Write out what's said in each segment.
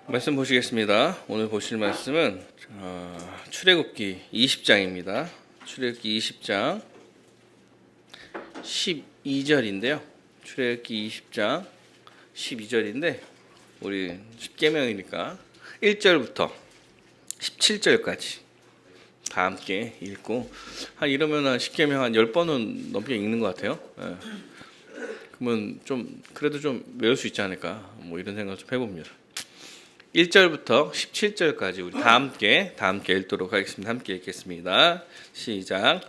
말씀 보시겠습니다. 오늘 보실 말씀은 출애굽기 20장입니다. 출애굽기 20장 12절인데요. 출애굽기 20장 12절인데 우리 10계명이니까 1절부터 17절까지 다 함께 읽고 이러면 한 10계명 한 10번은 넘게 읽는 것 같아요. 예. 그러면 좀 그래도 좀 외울 수 있지 않을까 뭐 이런 생각 좀 해봅니다. 1절부터 17절까지 우리 다 함께 읽도록 하겠습니다. 함께 읽겠습니다. 시작.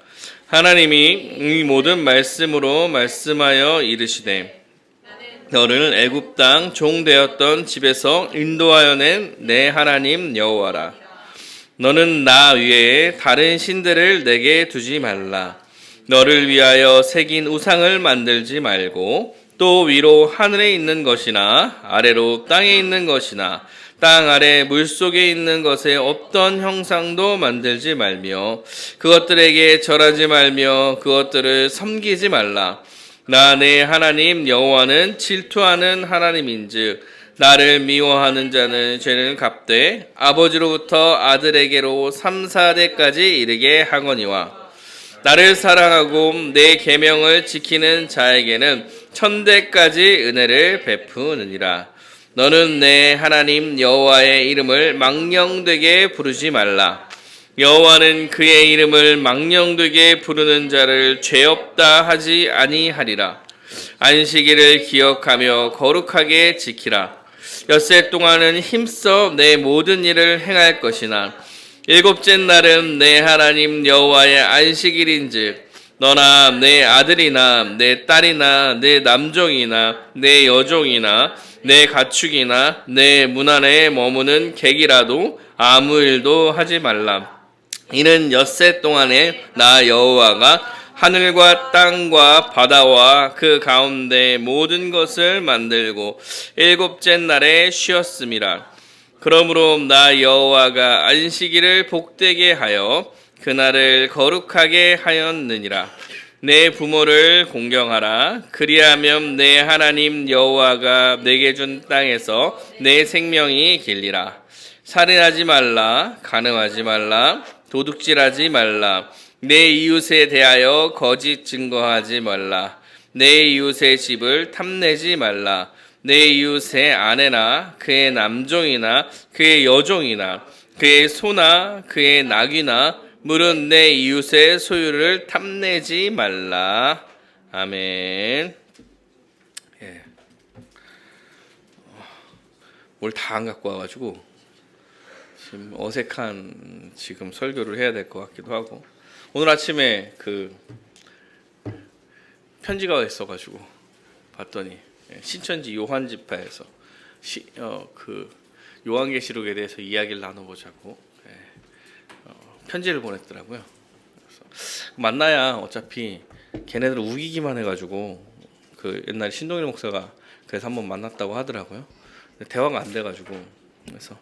하나님이 이 모든 말씀으로 말씀하여 이르시되 너를 애굽 땅 종 되었던 집에서 인도하여 낸 내 하나님 여호와라. 너는 나 외에 다른 신들을 내게 두지 말라. 너를 위하여 새긴 우상을 만들지 말고 또 위로 하늘에 있는 것이나 아래로 땅에 있는 것이나 땅 아래 물속에 있는 것에 어떤 형상도 만들지 말며 그것들에게 절하지 말며 그것들을 섬기지 말라. 나 내 하나님 여호와는 질투하는 하나님인즉 나를 미워하는 자는 죄를 갚되 아버지로부터 아들에게로 3, 4대까지 이르게 하거니와 나를 사랑하고 내 계명을 지키는 자에게는 1000대까지 은혜를 베푸느니라. 너는 내 하나님 여호와의 이름을 망령되게 부르지 말라. 여호와는 그의 이름을 망령되게 부르는 자를 죄 없다 하지 아니하리라. 안식일을 기억하며 거룩하게 지키라. 엿새 동안은 힘써 내 모든 일을 행할 것이나 일곱째 날은 내 하나님 여호와의 안식일인즉 너나 내 아들이나 내 딸이나 내 남종이나 내 여종이나 내 가축이나 내 문 안에 머무는 객이라도 아무 일도 하지 말라. 이는 엿새 동안에 나 여호와가 하늘과 땅과 바다와 그 가운데 모든 것을 만들고 일곱째 날에 쉬었음이라. 그러므로 나 여호와가 안식일을 복되게 하여 그날을 거룩하게 하였느니라. 내 부모를 공경하라. 그리하면 내 하나님 여호와가 내게 준 땅에서 내 생명이 길리라. 살인하지 말라. 간음하지 말라. 도둑질하지 말라. 내 이웃에 대하여 거짓 증거하지 말라. 내 이웃의 집을 탐내지 말라. 내 이웃의 아내나 그의 남종이나 그의 여종이나 그의 소나 그의 낙이나 물은 내 이웃의 소유를 탐내지 말라. 아멘. 예. 뭘 다 안 갖고 와가지고 지금 어색한 지금 설교를 해야 될 것 같기도 하고 오늘 아침에 그 편지가 있어가지고 봤더니 신천지 요한지파에서 그 요한계시록에 대해서 이야기를 나눠보자고 편지를 보냈더라고요. 그래서 만나야 어차피 걔네들 우기기만 해가지고 그 옛날 신동일 목사가 그래서 한번 만났다고 하더라고요. 근데 대화가 안 돼가지고 그래서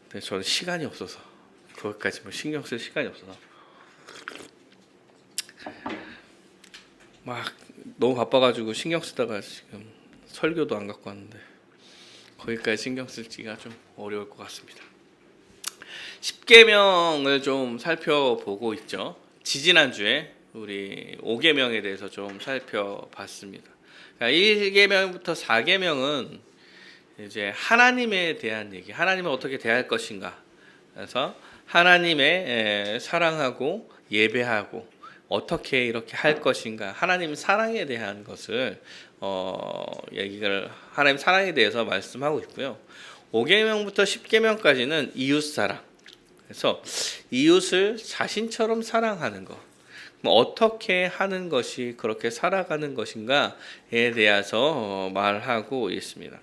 근데 저는 시간이 없어서 거기까지 뭐 신경 쓸 시간이 없어서 막 너무 바빠가지고 신경 쓰다가 지금 설교도 안 갖고 왔는데 거기까지 신경 쓸지가 좀 어려울 것 같습니다. 10계명을 좀 살펴보고 있죠. 지지난주에 우리 5계명에 대해서 좀 살펴봤습니다. 1계명부터 4계명은 이제 하나님에 대한 얘기, 하나님을 어떻게 대할 것인가. 그래서 하나님의 사랑하고 예배하고 어떻게 이렇게 할 것인가, 하나님 사랑에 대한 것을 얘기를 하나님 사랑에 대해서 말씀하고 있고요. 5계명부터 10계명까지는 이웃 사랑. 그래서 이웃을 자신처럼 사랑하는 것. 어떻게 하는 것이 그렇게 살아가는 것인가에 대해서 말하고 있습니다.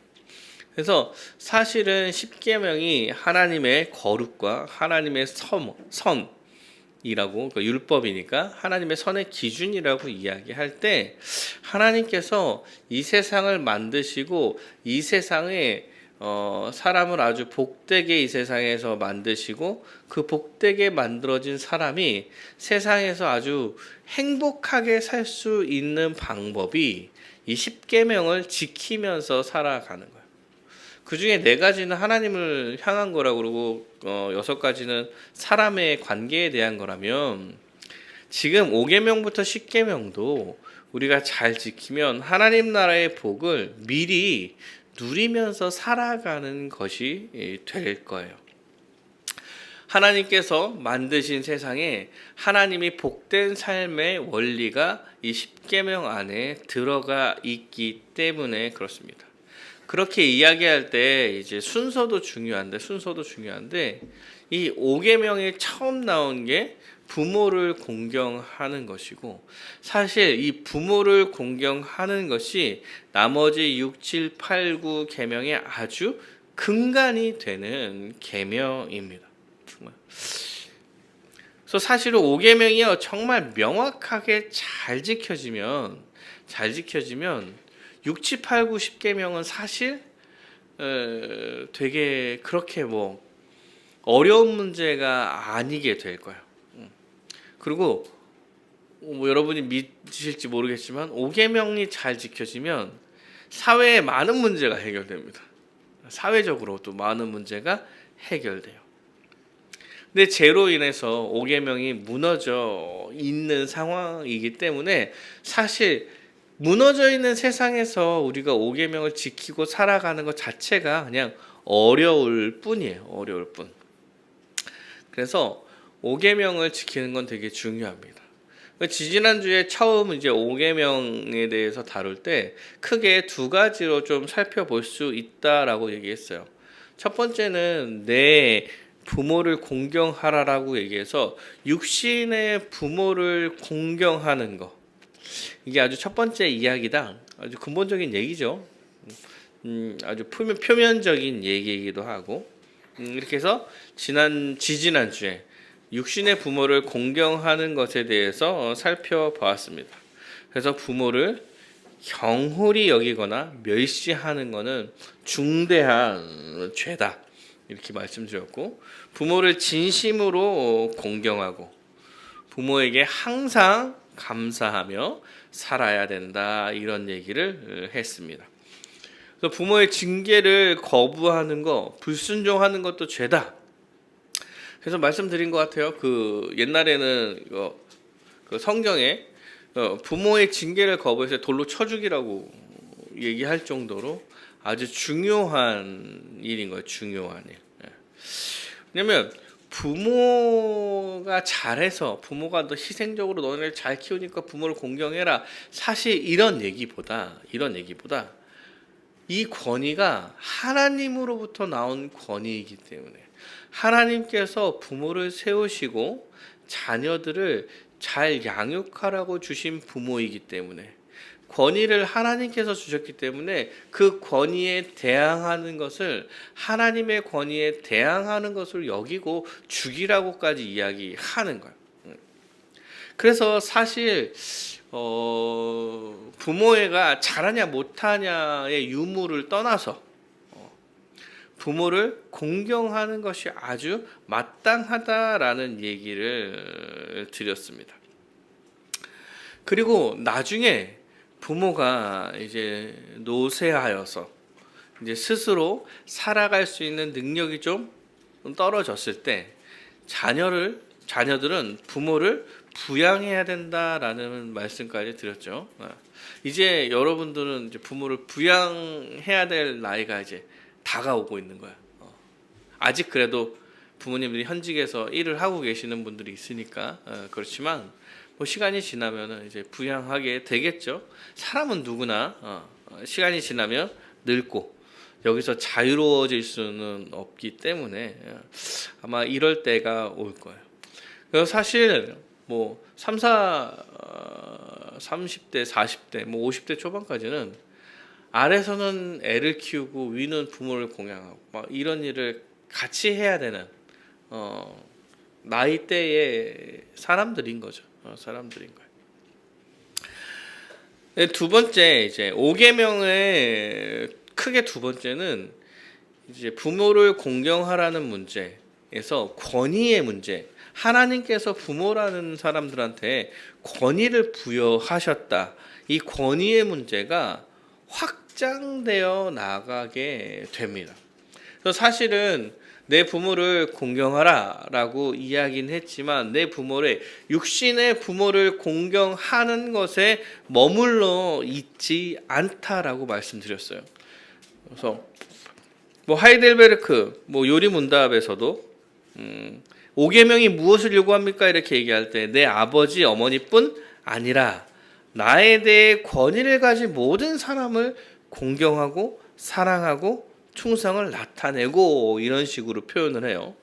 그래서 사실은 10계명이 하나님의 거룩과 하나님의 선이라고 그러니까 율법이니까 하나님의 선의 기준이라고 이야기할 때 하나님께서 이 세상을 만드시고 이 세상에 사람을 아주 복되게 이 세상에서 만드시고 그 복되게 만들어진 사람이 세상에서 아주 행복하게 살 수 있는 방법이 이 10계명을 지키면서 살아가는 거예요. 그 중에 4가지는 하나님을 향한 거라고 그러고 6가지는 사람의 관계에 대한 거라면 지금 5계명부터 10계명도 우리가 잘 지키면 하나님 나라의 복을 미리 누리면서 살아가는 것이 될 거예요. 하나님께서 만드신 세상에 하나님이 복된 삶의 원리가 이 10계명 안에 들어가 있기 때문에 그렇습니다. 그렇게 이야기할 때 이제 순서도 중요한데 이 5계명에 처음 나온 게 부모를 공경하는 것이고, 사실 이 부모를 공경하는 것이 나머지 6, 7, 8, 9 계명의 아주 근간이 되는 계명입니다. 그래서 사실은 5계명이요 정말 명확하게 잘 지켜지면 6, 7, 8, 9, 10계명은 사실 되게 그렇게 뭐 어려운 문제가 아니게 될 거예요. 그리고 뭐 여러분이 믿으실지 모르겠지만 5계명이 잘 지켜지면 사회에 많은 문제가 해결됩니다. 사회적으로 또 많은 문제가 해결돼요. 근데 죄로 인해서 5계명이 무너져 있는 상황이기 때문에 사실 무너져 있는 세상에서 우리가 5계명을 지키고 살아가는 것 자체가 그냥 어려울 뿐이에요. 어려울 뿐. 그래서 5계명을 지키는 건 되게 중요합니다. 지지난주에 처음 이제 5계명에 대해서 다룰 때 크게 2가지로 좀 살펴볼 수 있다라고 얘기했어요. 첫 번째는 내 부모를 공경하라라고 얘기해서 육신의 부모를 공경하는 거. 이게 아주 첫 번째 이야기다. 아주 근본적인 얘기죠. 아주 표면적인 얘기이기도 하고. 이렇게 해서 지지난주에 육신의 부모를 공경하는 것에 대해서 살펴보았습니다. 그래서 부모를 경홀히 여기거나 멸시하는 것은 중대한 죄다. 이렇게 말씀드렸고, 부모를 진심으로 공경하고 부모에게 항상 감사하며 살아야 된다. 이런 얘기를 했습니다. 그래서 부모의 징계를 거부하는 거, 불순종하는 것도 죄다. 그래서 말씀드린 것 같아요. 그 옛날에는 그 성경에 부모의 징계를 거부해서 돌로 쳐 죽이라고 얘기할 정도로 아주 중요한 일인 거예요. 중요한 일. 왜냐면 부모가 잘해서 부모가 더 희생적으로 너네를 잘 키우니까 부모를 공경해라. 사실 이런 얘기보다 이 권위가 하나님으로부터 나온 권위이기 때문에 하나님께서 부모를 세우시고 자녀들을 잘 양육하라고 주신 부모이기 때문에 권위를 하나님께서 주셨기 때문에 그 권위에 대항하는 것을 하나님의 권위에 대항하는 것을 여기고 죽이라고까지 이야기하는 거예요. 그래서 사실 부모가 잘하냐 못하냐의 유무를 떠나서 부모를 공경하는 것이 아주 마땅하다라는 얘기를 드렸습니다. 그리고 나중에 부모가 이제 노쇠하여서 이제 스스로 살아갈 수 있는 능력이 좀 떨어졌을 때 자녀들은 부모를 부양해야 된다라는 말씀까지 드렸죠. 이제 여러분들은 이제 부모를 부양해야 될 나이가 이제 다가오고 있는 거야. 아직 그래도 부모님들이 현직에서 일을 하고 계시는 분들이 있으니까 그렇지만 뭐 시간이 지나면 이제 부양하게 되겠죠. 사람은 누구나 시간이 지나면 늙고 여기서 자유로워질 수는 없기 때문에 아마 이럴 때가 올 거예요. 그래서 사실 뭐 30대, 40대, 뭐 50대 초반까지는 아래서는 애를 키우고 위는 부모를 공양하고 막 이런 일을 같이 해야 되는 나이대의 사람들인 거죠. 사람들인 거예요. 두 번째 이제 5계명의 크게 두 번째는 이제 부모를 공경하라는 문제에서 권위의 문제. 하나님께서 부모라는 사람들한테 권위를 부여하셨다. 이 권위의 문제가 확 확장되어 나가게 됩니다. 그래서 사실은 내 부모를 공경하라라고 이야기는 했지만 내 부모를 육신의 부모를 공경하는 것에 머물러 있지 않다라고 말씀드렸어요. 그래서 뭐 하이델베르크 뭐 요리문답에서도 5계명이 무엇을 요구합니까? 이렇게 얘기할 때 내 아버지 어머니뿐 아니라 나에 대해 권위를 가진 모든 사람을 공경하고 사랑하고 충성을 나타내고 이런 식으로 표현을 해요.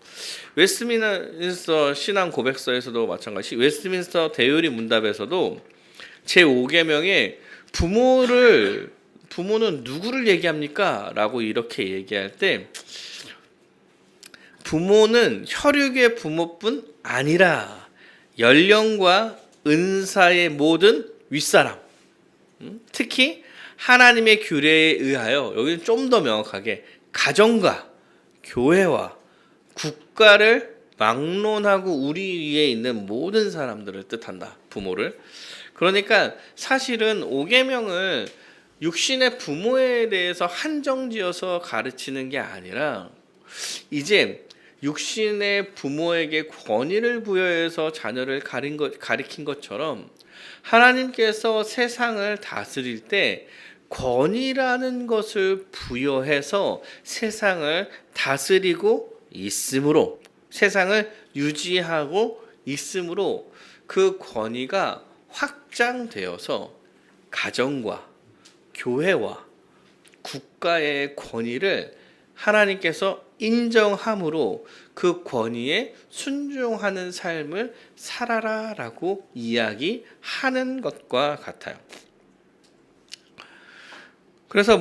웨스트민스터 신앙 고백서에서도 마찬가지, 웨스트민스터 대요리 문답에서도 제5계명에 부모는 누구를 얘기합니까? 라고 이렇게 얘기할 때 부모는 혈육의 부모뿐 아니라 연령과 은사의 모든 윗사람, 특히 하나님의 규례에 의하여 여기는 좀 더 명확하게 가정과 교회와 국가를 막론하고 우리 위에 있는 모든 사람들을 뜻한다. 부모를. 그러니까 사실은 5계명을 육신의 부모에 대해서 한정지어서 가르치는 게 아니라 이제 육신의 부모에게 권위를 부여해서 자녀를 가리킨 것처럼 하나님께서 세상을 다스릴 때 권위라는 것을 부여해서 세상을 다스리고 있으므로, 세상을 유지하고 있으므로 그 권위가 확장되어서 가정과 교회와 국가의 권위를 하나님께서 인정함으로 그 권위에 순종하는 삶을 살아라라고 이야기하는 것과 같아요. 그래서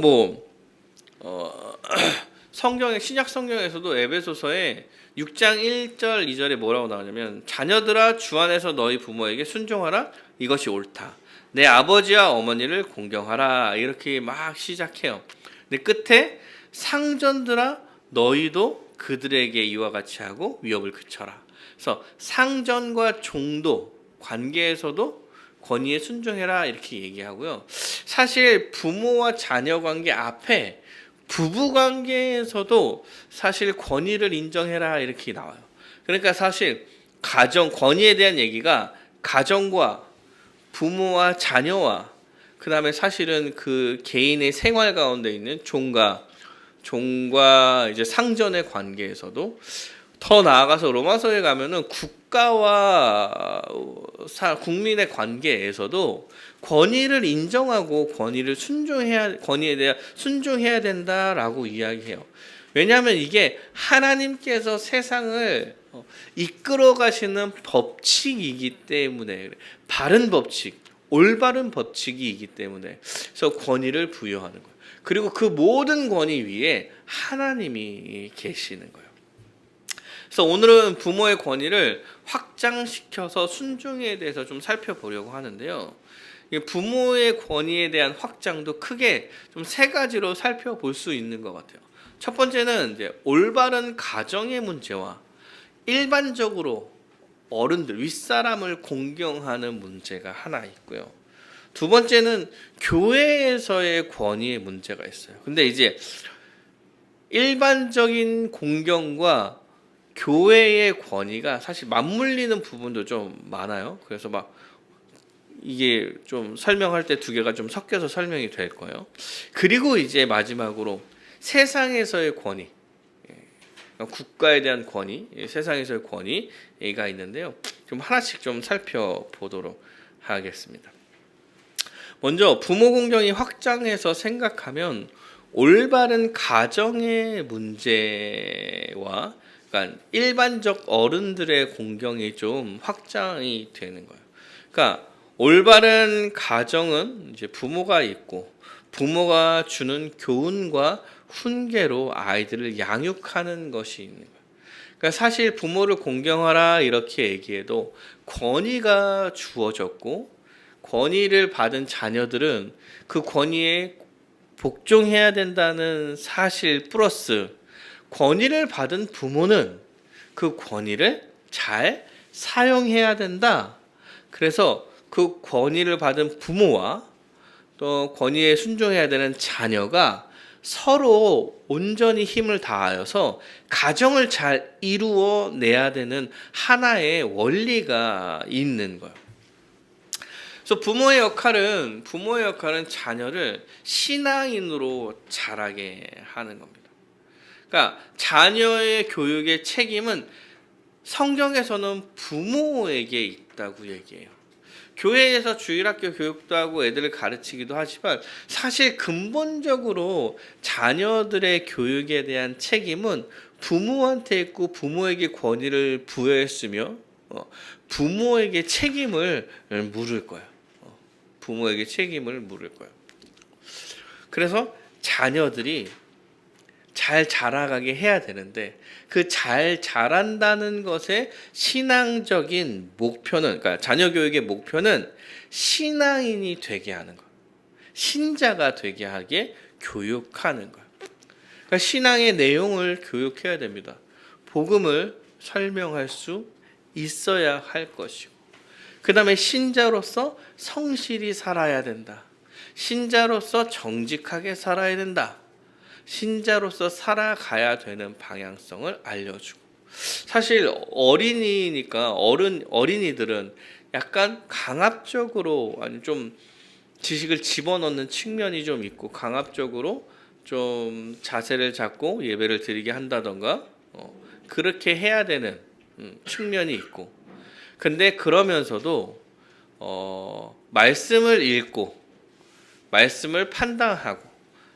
성경의 신약 성경에서도 에베소서에 6장 1절 2절에 뭐라고 나오냐면 자녀들아 주 안에서 너희 부모에게 순종하라 이것이 옳다. 내 아버지와 어머니를 공경하라 이렇게 막 시작해요. 근데 끝에 상전들아 너희도 그들에게 이와 같이 하고 위협을 그쳐라. 그래서 상전과 종도 관계에서도 권위에 순종해라 이렇게 얘기하고요. 사실 부모와 자녀 관계 앞에 부부 관계에서도 사실 권위를 인정해라 이렇게 나와요. 그러니까 사실 가정 권위에 대한 얘기가 가정과 부모와 자녀와 그 다음에 사실은 그 개인의 생활 가운데 있는 종과 이제 상전의 관계에서도 더 나아가서 로마서에 가면은 국가와 국민의 관계에서도 권위를 인정하고 권위에 대해 순종해야 된다라고 이야기해요. 왜냐하면 이게 하나님께서 세상을 이끌어 가시는 법칙이기 때문에 바른 법칙, 올바른 법칙이기 때문에 그래서 권위를 부여하는 거예요. 그리고 그 모든 권위 위에 하나님이 계시는 거예요. 그래서 오늘은 부모의 권위를 확장시켜서 순종에 대해서 좀 살펴보려고 하는데요. 부모의 권위에 대한 확장도 크게 좀 세 가지로 살펴볼 수 있는 것 같아요. 첫 번째는 이제 올바른 가정의 문제와 일반적으로 어른들, 윗사람을 공경하는 문제가 하나 있고요. 두 번째는 교회에서의 권위의 문제가 있어요. 근데 이제 일반적인 공경과 교회의 권위가 사실 맞물리는 부분도 좀 많아요. 그래서 막 이게 좀 설명할 때 두 개가 좀 섞여서 설명이 될 거예요. 그리고 이제 마지막으로 세상에서의 권위, 국가에 대한 권위, 세상에서의 권위가 있는데요. 좀 하나씩 좀 살펴보도록 하겠습니다. 먼저 부모 공경이 확장해서 생각하면 올바른 가정의 문제와 그러니까 일반적 어른들의 공경이 좀 확장이 되는 거예요. 그러니까 올바른 가정은 이제 부모가 있고 부모가 주는 교훈과 훈계로 아이들을 양육하는 것이 있는 거예요. 그러니까 사실 부모를 공경하라 이렇게 얘기해도 권위가 주어졌고 권위를 받은 자녀들은 그 권위에 복종해야 된다는 사실 플러스 권위를 받은 부모는 그 권위를 잘 사용해야 된다. 그래서 그 권위를 받은 부모와 또 권위에 순종해야 되는 자녀가 서로 온전히 힘을 다하여서 가정을 잘 이루어내야 되는 하나의 원리가 있는 거예요. 그래서 부모의 역할은 자녀를 신앙인으로 자라게 하는 겁니다. 그러니까 자녀의 교육의 책임은 성경에서는 부모에게 있다고 얘기해요. 교회에서 주일학교 교육도 하고 애들을 가르치기도 하지만 사실 근본적으로 자녀들의 교육에 대한 책임은 부모한테 있고 부모에게 권위를 부여했으며 부모에게 책임을 물을 거예요. 부모에게 책임을 물을 거예요. 그래서 자녀들이 잘 자라가게 해야 되는데 그 잘 자란다는 것의 신앙적인 목표는, 그러니까 자녀 교육의 목표는 신앙인이 되게 하는 것, 신자가 되게 하게 교육하는 것. 그러니까 신앙의 내용을 교육해야 됩니다. 복음을 설명할 수 있어야 할 것이고, 그 다음에 신자로서 성실히 살아야 된다. 신자로서 정직하게 살아야 된다. 신자로서 살아가야 되는 방향성을 알려주고, 사실 어린이니까 어린이들은 약간 강압적으로 아니 좀 지식을 집어넣는 측면이 좀 있고 강압적으로 좀 자세를 잡고 예배를 드리게 한다던가 그렇게 해야 되는 측면이 있고, 근데 그러면서도 말씀을 읽고 말씀을 판단하고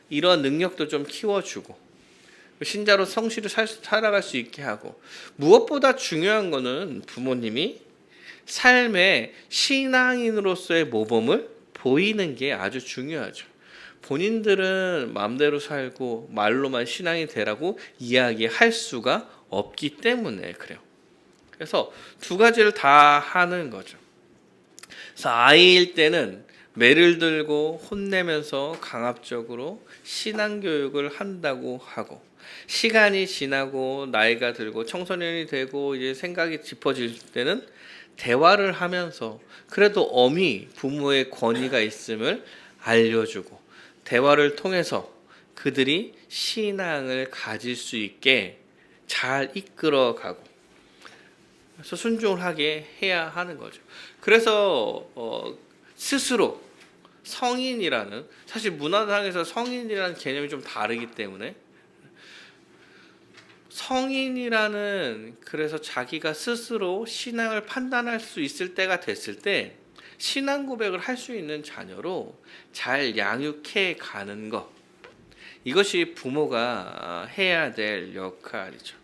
이런 능력도 좀 키워주고 신자로 성실히 살아갈 수 있게 하고, 무엇보다 중요한 거는 부모님이 삶의 신앙인으로서의 모범을 보이는 게 아주 중요하죠. 본인들은 마음대로 살고 말로만 신앙이 되라고 이야기할 수가 없기 때문에 그래요. 그래서 두 가지를 다 하는 거죠. 그래서 아이일 때는 매를 들고 혼내면서 강압적으로 신앙교육을 한다고 하고, 시간이 지나고 나이가 들고 청소년이 되고 이제 생각이 짚어질 때는 대화를 하면서 그래도 엄히 부모의 권위가 있음을 알려주고 대화를 통해서 그들이 신앙을 가질 수 있게 잘 이끌어가고, 그래서 순종을 하게 해야 하는 거죠. 그래서 스스로 성인이라는, 사실 문화상에서 성인이라는 개념이 좀 다르기 때문에 성인이라는, 그래서 자기가 스스로 신앙을 판단할 수 있을 때가 됐을 때 신앙 고백을 할 수 있는 자녀로 잘 양육해 가는 것, 이것이 부모가 해야 될 역할이죠.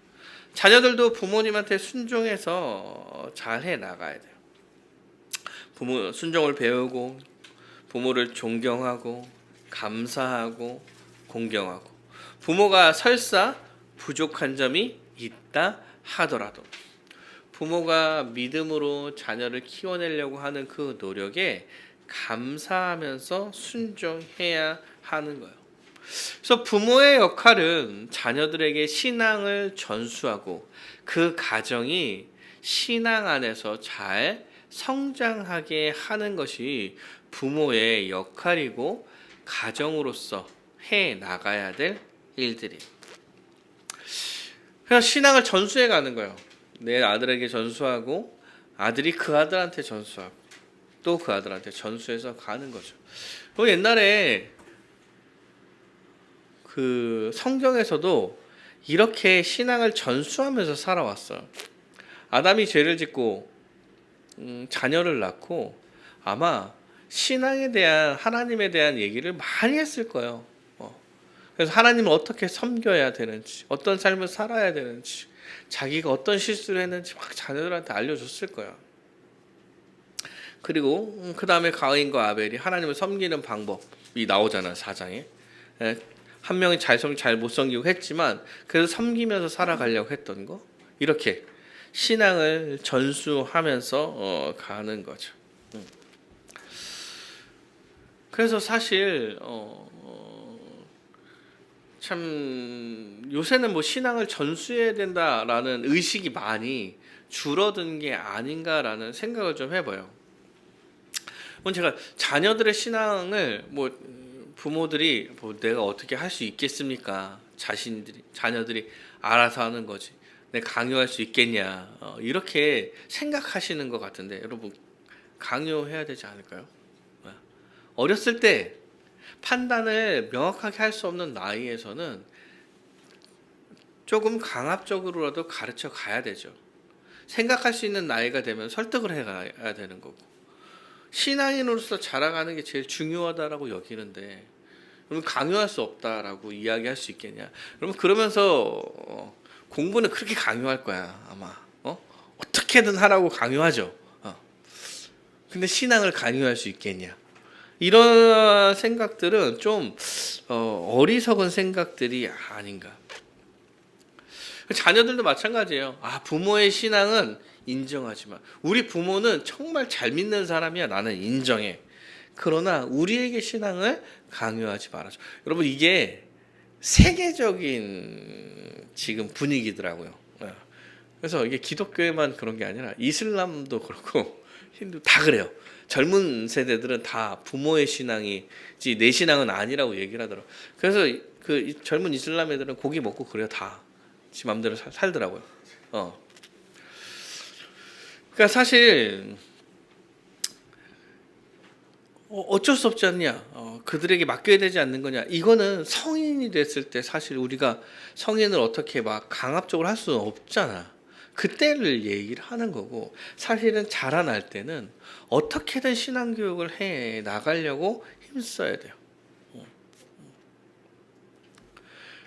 자녀들도 부모님한테 순종해서 잘 해 나가야 돼요. 부모 순종을 배우고 부모를 존경하고 감사하고 공경하고, 부모가 설사 부족한 점이 있다 하더라도 부모가 믿음으로 자녀를 키워내려고 하는 그 노력에 감사하면서 순종해야 하는 거예요. 그래서 부모의 역할은 자녀들에게 신앙을 전수하고 그 가정이 신앙 안에서 잘 성장하게 하는 것이 부모의 역할이고 가정으로서 해 나가야 될 일들이에요. 그래서 신앙을 전수해 가는 거예요. 내 아들에게 전수하고 아들이 그 아들한테 전수하고 또 그 아들한테 전수해서 가는 거죠. 그리고 옛날에 그 성경에서도 이렇게 신앙을 전수하면서 살아왔어요. 아담이 죄를 짓고 자녀를 낳고 아마 신앙에 대한, 하나님에 대한 얘기를 많이 했을 거예요. 그래서 하나님을 어떻게 섬겨야 되는지, 어떤 삶을 살아야 되는지, 자기가 어떤 실수를 했는지 막 자녀들한테 알려줬을 거예요. 그리고 그 다음에 가인과 아벨이 하나님을 섬기는 방법이 나오잖아요, 4장에. 한 명이 잘 못 섬기고 했지만 그래도 섬기면서 살아가려고 했던 거, 이렇게 신앙을 전수하면서 가는 거죠. 그래서 사실 참 요새는 뭐 신앙을 전수해야 된다라는 의식이 많이 줄어든 게 아닌가라는 생각을 좀 해봐요. 오늘 제가 자녀들의 신앙을 뭐 부모들이 뭐 내가 어떻게 할 수 있겠습니까? 자녀들이 알아서 하는 거지. 내가 강요할 수 있겠냐? 이렇게 생각하시는 것 같은데 여러분 강요해야 되지 않을까요? 어렸을 때 판단을 명확하게 할 수 없는 나이에서는 조금 강압적으로라도 가르쳐 가야 되죠. 생각할 수 있는 나이가 되면 설득을 해가야 되는 거고, 신앙인으로서 자라가는 게 제일 중요하다라고 여기는데 그러면 강요할 수 없다라고 이야기할 수 있겠냐? 그러면 그러면서 공부는 그렇게 강요할 거야 아마. 어떻게든 하라고 강요하죠. 근데 신앙을 강요할 수 있겠냐? 이런 생각들은 좀 어리석은 생각들이 아닌가. 자녀들도 마찬가지예요. 부모의 신앙은 인정하지만 우리 부모는 정말 잘 믿는 사람이야. 나는 인정해. 그러나 우리에게 신앙을 강요하지 말아줘. 여러분 이게 세계적인 지금 분위기더라고요. 그래서 이게 기독교에만 그런 게 아니라 이슬람도 그렇고 힌두 다 그래요. 젊은 세대들은 다 부모의 신앙이지 내 신앙은 아니라고 얘기를 하더라고요. 그래서 그 젊은 이슬람 애들은 고기 먹고 그래요. 다 지 맘대로 살더라고요. 그러니까 사실 어쩔 수 없지 않냐, 그들에게 맡겨야 되지 않는 거냐. 이거는 성인이 됐을 때 사실 우리가 성인을 어떻게 막 강압적으로 할 수는 없잖아. 그때를 얘기를 하는 거고, 사실은 자라날 때는 어떻게든 신앙교육을 해 나가려고 힘써야 돼요.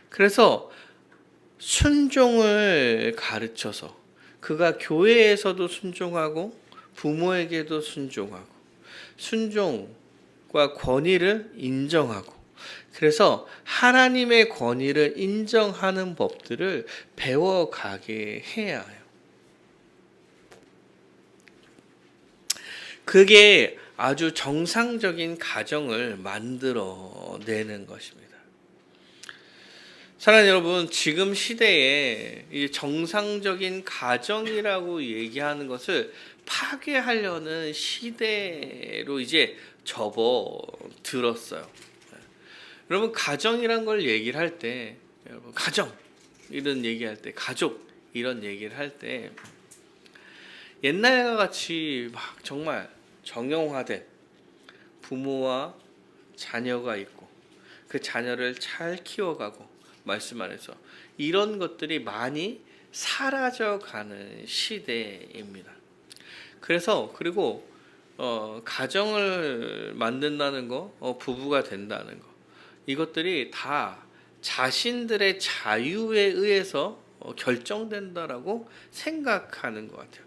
그래서 순종을 가르쳐서 그가 교회에서도 순종하고 부모에게도 순종하고 순종과 권위를 인정하고, 그래서 하나님의 권위를 인정하는 법들을 배워가게 해야 해요. 그게 아주 정상적인 가정을 만들어내는 것입니다. 사랑하는 여러분, 지금 시대에 이 정상적인 가정이라고 얘기하는 것을 파괴하려는 시대로 이제 접어들었어요. 여러분, 가정이란 걸 얘기를 할 때, 여러분, 가정 이런 얘기할 때, 가족 이런 얘기를 할 때 옛날과 같이 막 정말 정형화된 부모와 자녀가 있고 그 자녀를 잘 키워가고, 말씀 안에서 이런 것들이 많이 사라져가는 시대입니다. 그래서 그리고 가정을 만든다는 거, 부부가 된다는 거, 이것들이 다 자신들의 자유에 의해서 결정된다라고 생각하는 것 같아요.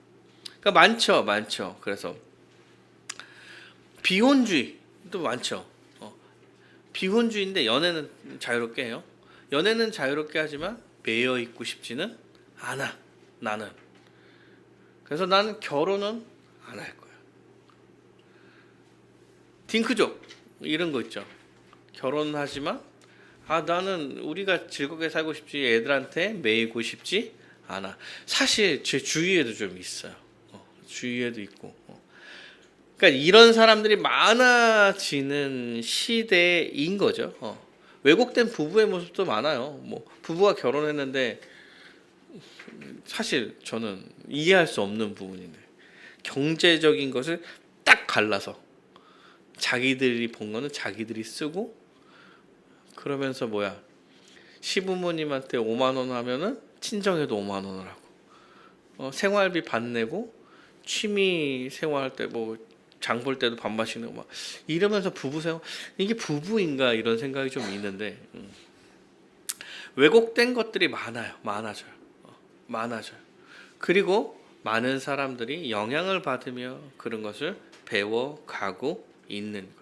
그러니까 많죠. 그래서 비혼주의도 많죠. 비혼주의인데 연애는 자유롭게 해요. 연애는 자유롭게 하지만 매여 있고 싶지는 않아. 나는. 그래서 나는 결혼은 안 할 거야. 딩크족 이런 거 있죠. 결혼하지만 나는 우리가 즐겁게 살고 싶지 애들한테 매이고 싶지 않아. 사실 제 주위에도 좀 있어요. 주위에도 있고. 그러니까 이런 사람들이 많아지는 시대인 거죠. 왜곡된 부부의 모습도 많아요. 뭐 부부가 결혼했는데 사실 저는 이해할 수 없는 부분인데 경제적인 것을 딱 갈라서 자기들이 본 거는 자기들이 쓰고, 그러면서 시부모님한테 5만 원 하면은 친정에도 5만 원을 하고, 생활비 반 내고 취미 생활할 때 장 볼 때도 반반씩 내고 이러면서 부부 생활, 이게 부부인가 이런 생각이 좀 있는데, 왜곡된 것들이 많아져요. 그리고 많은 사람들이 영향을 받으며 그런 것을 배워가고 있는 거예요.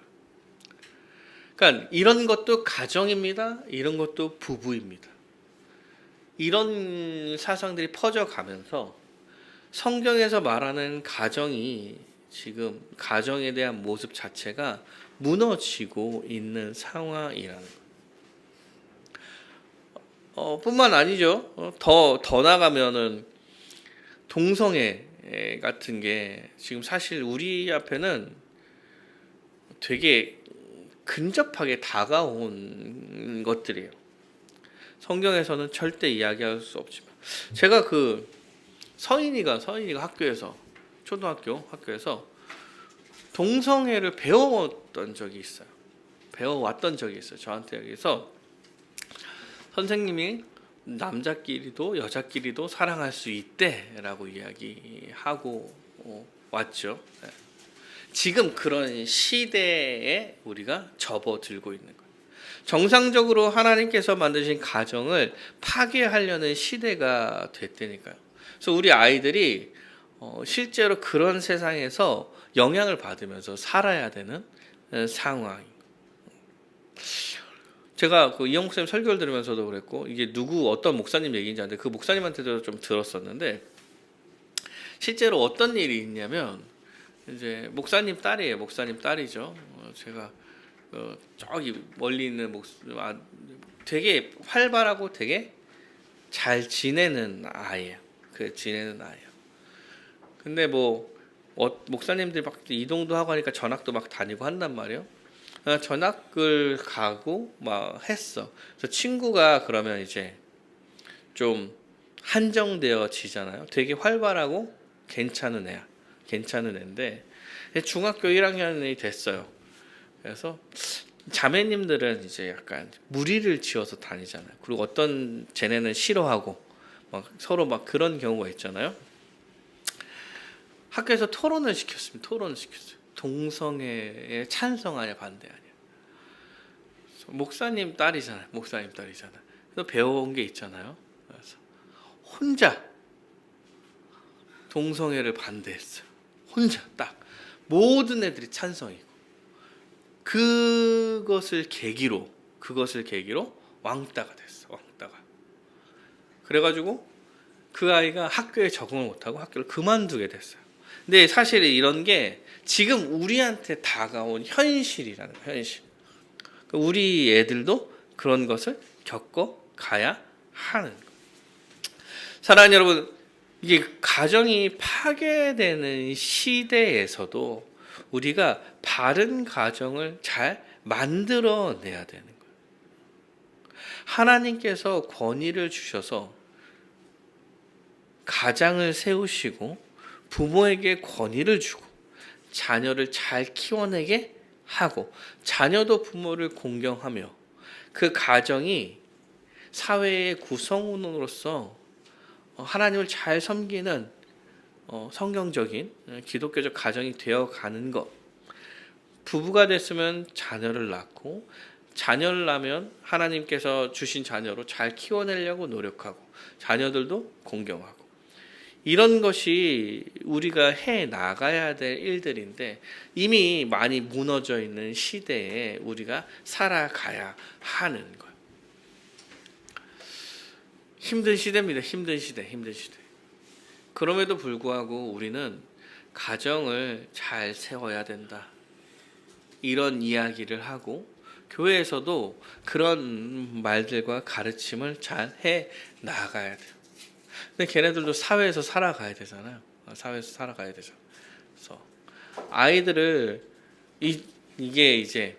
그러니까 이런 것도 가정입니다. 이런 것도 부부입니다. 이런 사상들이 퍼져가면서 성경에서 말하는 가정이 지금 가정에 대한 모습 자체가 무너지고 있는 상황이라는 거예요. 뿐만 아니죠. 더 나가면은 동성애 같은 게 지금 사실 우리 앞에는 되게 근접하게 다가온 것들이에요. 성경에서는 절대 이야기할 수 없지만 제가 그 서인이가 학교에서 초등학교 학교에서 동성애를 배워왔던 적이 있어요. 저한테 여기서 선생님이 남자끼리도 여자끼리도 사랑할 수 있대라고 이야기하고 왔죠. 지금 그런 시대에 우리가 접어들고 있는 거예요. 정상적으로 하나님께서 만드신 가정을 파괴하려는 시대가 됐다니까요. 그래서 우리 아이들이 실제로 그런 세상에서 영향을 받으면서 살아야 되는 상황. 제가 그 이영 목사님 설교를 들으면서도 그랬고 이게 어떤 목사님 얘기인지 아는데 그 목사님한테도 좀 들었었는데 실제로 어떤 일이 있냐면 이제 목사님 딸이죠. 제가 저기 멀리 있는 되게 활발하고 되게 잘 지내는 아이예요. 근데 목사님들이 막 이동도 하고 하니까 전학도 막 다니고 한단 말이에요. 전학을 가고 막 했어. 그래서 친구가 그러면 이제 좀 한정되어지잖아요. 되게 활발하고 괜찮은 애인데 중학교 1학년이 됐어요. 그래서 자매님들은 이제 약간 무리를 지어서 다니잖아요. 그리고 어떤 쟤네는 싫어하고 막 서로 막 그런 경우가 있잖아요. 학교에서 토론을 시켰습니다. 동성애에 찬성하냐 반대하냐. 목사님 딸이잖아요. 그래서 배워온 게 있잖아요. 그래서 혼자 동성애를 반대했어요. 혼자 딱 모든 애들이 찬성이고 그것을 계기로 왕따가 됐어. 그래가지고 그 아이가 학교에 적응을 못하고 학교를 그만두게 됐어요. 근데 사실 이런 게 지금 우리한테 다가온 현실이라는 거예요. 현실. 우리 애들도 그런 것을 겪어가야 하는 거예요. 사랑하는 여러분, 이게 가정이 파괴되는 시대에서도 우리가 바른 가정을 잘 만들어내야 되는 거예요. 하나님께서 권위를 주셔서 가장을 세우시고 부모에게 권위를 주고 자녀를 잘 키워내게 하고 자녀도 부모를 공경하며 그 가정이 사회의 구성원으로서 하나님을 잘 섬기는 성경적인 기독교적 가정이 되어가는 것. 부부가 됐으면 자녀를 낳고 자녀를 낳으면 하나님께서 주신 자녀로 잘 키워내려고 노력하고 자녀들도 공경하고 이런 것이 우리가 해 나가야 될 일들인데 이미 많이 무너져 있는 시대에 우리가 살아가야 하는 거예요. 힘든 시대입니다. 힘든 시대. 그럼에도 불구하고 우리는 가정을 잘 세워야 된다. 이런 이야기를 하고 교회에서도 그런 말들과 가르침을 잘 해 나가야 돼요. 근데 걔네들도 사회에서 살아가야 되잖아요. 그래서 아이들을 이게 이제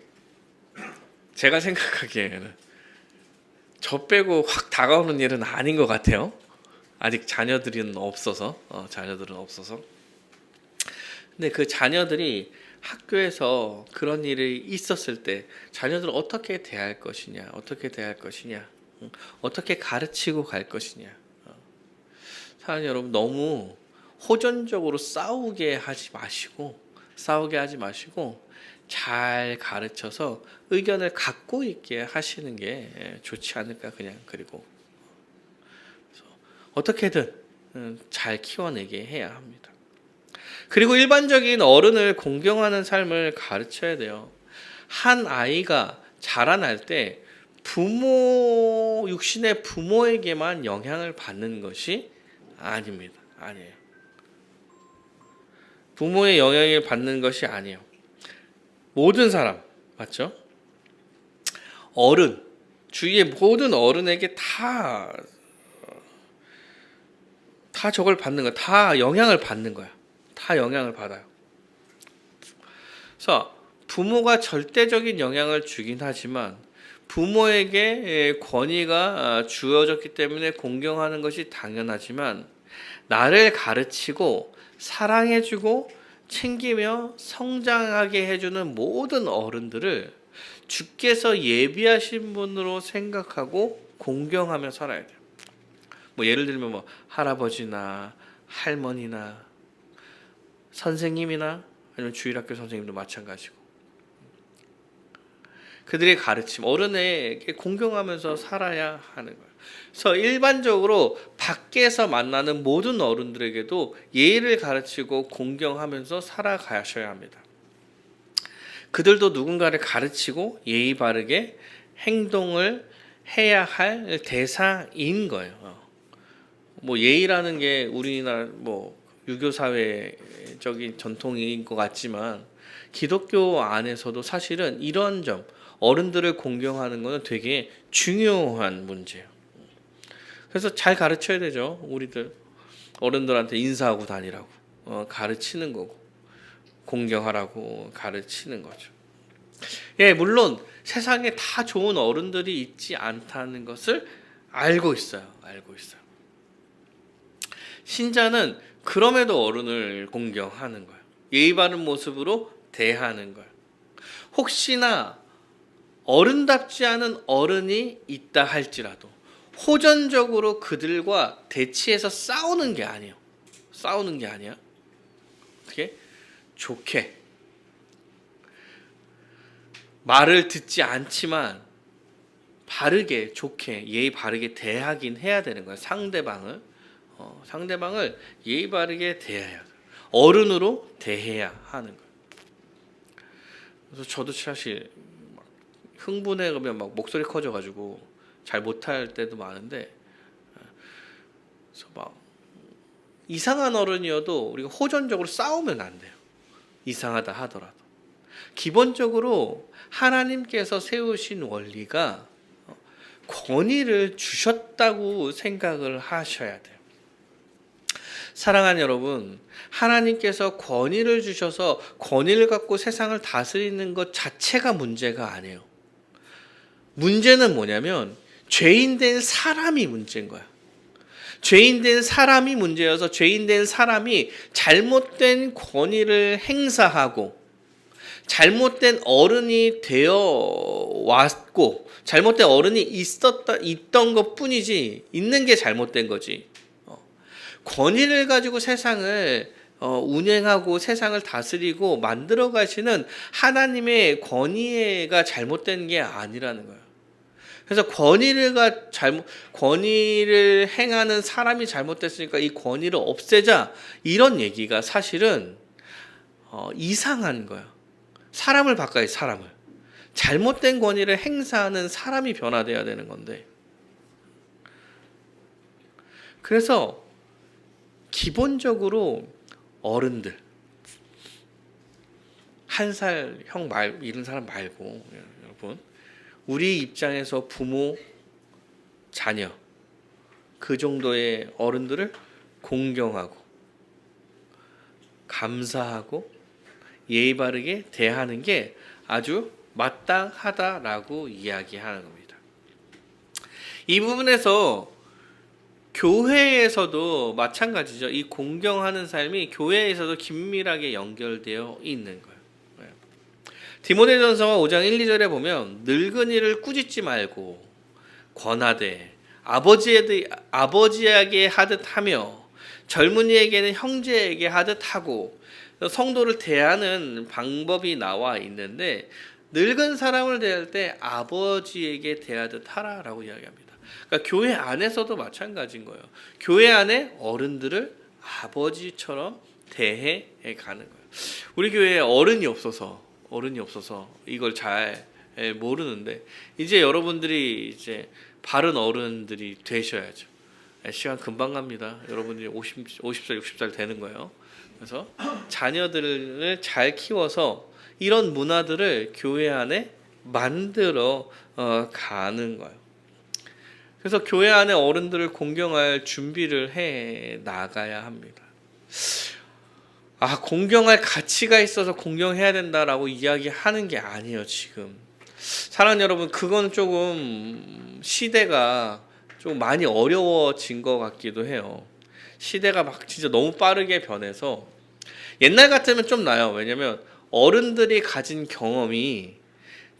제가 생각하기에는 저 빼고 확 다가오는 일은 아닌 것 같아요. 아직 자녀들은 없어서. 근데 그 자녀들이 학교에서 그런 일이 있었을 때 자녀들을 어떻게 대할 것이냐, 어떻게 가르치고 갈 것이냐. 사랑하는 여러분, 너무 호전적으로 싸우게 하지 마시고 잘 가르쳐서 의견을 갖고 있게 하시는 게 좋지 않을까. 그리고 어떻게든 잘 키워내게 해야 합니다. 그리고 일반적인 어른을 공경하는 삶을 가르쳐야 돼요. 한 아이가 자라날 때 육신의 부모에게만 영향을 받는 것이 아니에요. 부모의 영향을 받는 것이 아니에요. 모든 사람, 맞죠? 주위의 모든 어른에게 다 저걸 받는 거야. 다 영향을 받는 거야. 다 영향을 받아요. 그래서 부모가 절대적인 영향을 주긴 하지만 부모에게 권위가 주어졌기 때문에 공경하는 것이 당연하지만 나를 가르치고 사랑해주고 챙기며 성장하게 해주는 모든 어른들을 주께서 예비하신 분으로 생각하고 공경하며 살아야 돼요. 뭐 예를 들면 뭐 할아버지나 할머니나 선생님이나 아니면 주일학교 선생님도 마찬가지고 그들의 가르침, 어른에게 공경하면서 살아야 하는 거예요. 그래서 일반적으로 밖에서 만나는 모든 어른들에게도 예의를 가르치고 공경하면서 살아가셔야 합니다. 그들도 누군가를 가르치고 예의 바르게 행동을 해야 할 대상인 거예요. 뭐 예의라는 게 우리나라 뭐 유교 사회적인 전통인 것 같지만 기독교 안에서도 사실은 이런 점 어른들을 공경하는 것은 되게 중요한 문제예요. 그래서 잘 가르쳐야 되죠. 우리들 어른들한테 인사하고 다니라고 가르치는 거고 공경하라고 가르치는 거죠. 예, 물론 세상에 다 좋은 어른들이 있지 않다는 것을 알고 있어요. 알고 있어요. 신자는 그럼에도 어른을 공경하는 거예요. 예의 바른 모습으로 대하는 거예요. 혹시나 어른답지 않은 어른이 있다 할지라도 호전적으로 그들과 대치해서 싸우는 게 아니에요. 싸우는 게 아니야. 어떻게? 좋게. 말을 듣지 않지만 바르게, 좋게, 예의 바르게 대하긴 해야 되는 거예요. 상대방을 예의 바르게 대해야 돼요. 어른으로 대해야 하는 거예요. 그래서 저도 사실 흥분해 그러면 막 목소리 커져가지고 잘 못할 때도 많은데, 그래서 막 이상한 어른이어도 우리가 호전적으로 싸우면 안 돼요. 이상하다 하더라도 기본적으로 하나님께서 세우신 원리가 권위를 주셨다고 생각을 하셔야 돼요. 사랑하는 여러분, 하나님께서 권위를 주셔서 권위를 갖고 세상을 다스리는 것 자체가 문제가 아니에요. 문제는 뭐냐면 죄인된 사람이 문제인 거야. 죄인된 사람이 문제여서 죄인된 사람이 잘못된 권위를 행사하고 잘못된 어른이 되어 왔고 잘못된 어른이 있던 것뿐이지 있는 게 잘못된 거지. 권위를 가지고 세상을 운행하고 세상을 다스리고 만들어 가시는 하나님의 권위가 잘못된 게 아니라는 거예요. 그래서 권위를 행하는 사람이 잘못됐으니까 이 권위를 없애자 이런 얘기가 사실은 이상한 거예요. 사람을 바꿔야 사람을. 잘못된 권위를 행사하는 사람이 변화돼야 되는 건데. 그래서 기본적으로 어른들 한 살 형 이런 사람 말고 여러분 우리 입장에서 부모, 자녀 그 정도의 어른들을 공경하고 감사하고 예의 바르게 대하는 게 아주 마땅하다라고 이야기하는 겁니다. 이 부분에서 교회에서도 마찬가지죠. 이 공경하는 삶이 교회에서도 긴밀하게 연결되어 있는 거예요. 디모데전서 5장 1, 2절에 보면 늙은이를 꾸짖지 말고 권하되 아버지에게 하듯 하며 젊은이에게는 형제에게 하듯 하고 성도를 대하는 방법이 나와 있는데 늙은 사람을 대할 때 아버지에게 대하듯 하라라고 이야기합니다. 그러니까 교회 안에서도 마찬가지인 거예요. 교회 안에 어른들을 아버지처럼 대해 가는 거예요. 우리 교회에 어른이 없어서 이걸 잘 모르는데 이제 여러분들이 이제 바른 어른들이 되셔야죠. 시간 금방 갑니다. 여러분들이 50살, 60살 되는 거예요. 그래서 자녀들을 잘 키워서 이런 문화들을 교회 안에 만들어 가는 거예요. 그래서 교회 안에 어른들을 공경할 준비를 해 나가야 합니다. 공경할 가치가 있어서 공경해야 된다라고 이야기하는 게 아니에요. 지금 사랑하는 여러분, 그건 조금 시대가 좀 많이 어려워진 것 같기도 해요. 시대가 막 진짜 너무 빠르게 변해서 옛날 같으면 좀 나아요. 왜냐면 어른들이 가진 경험이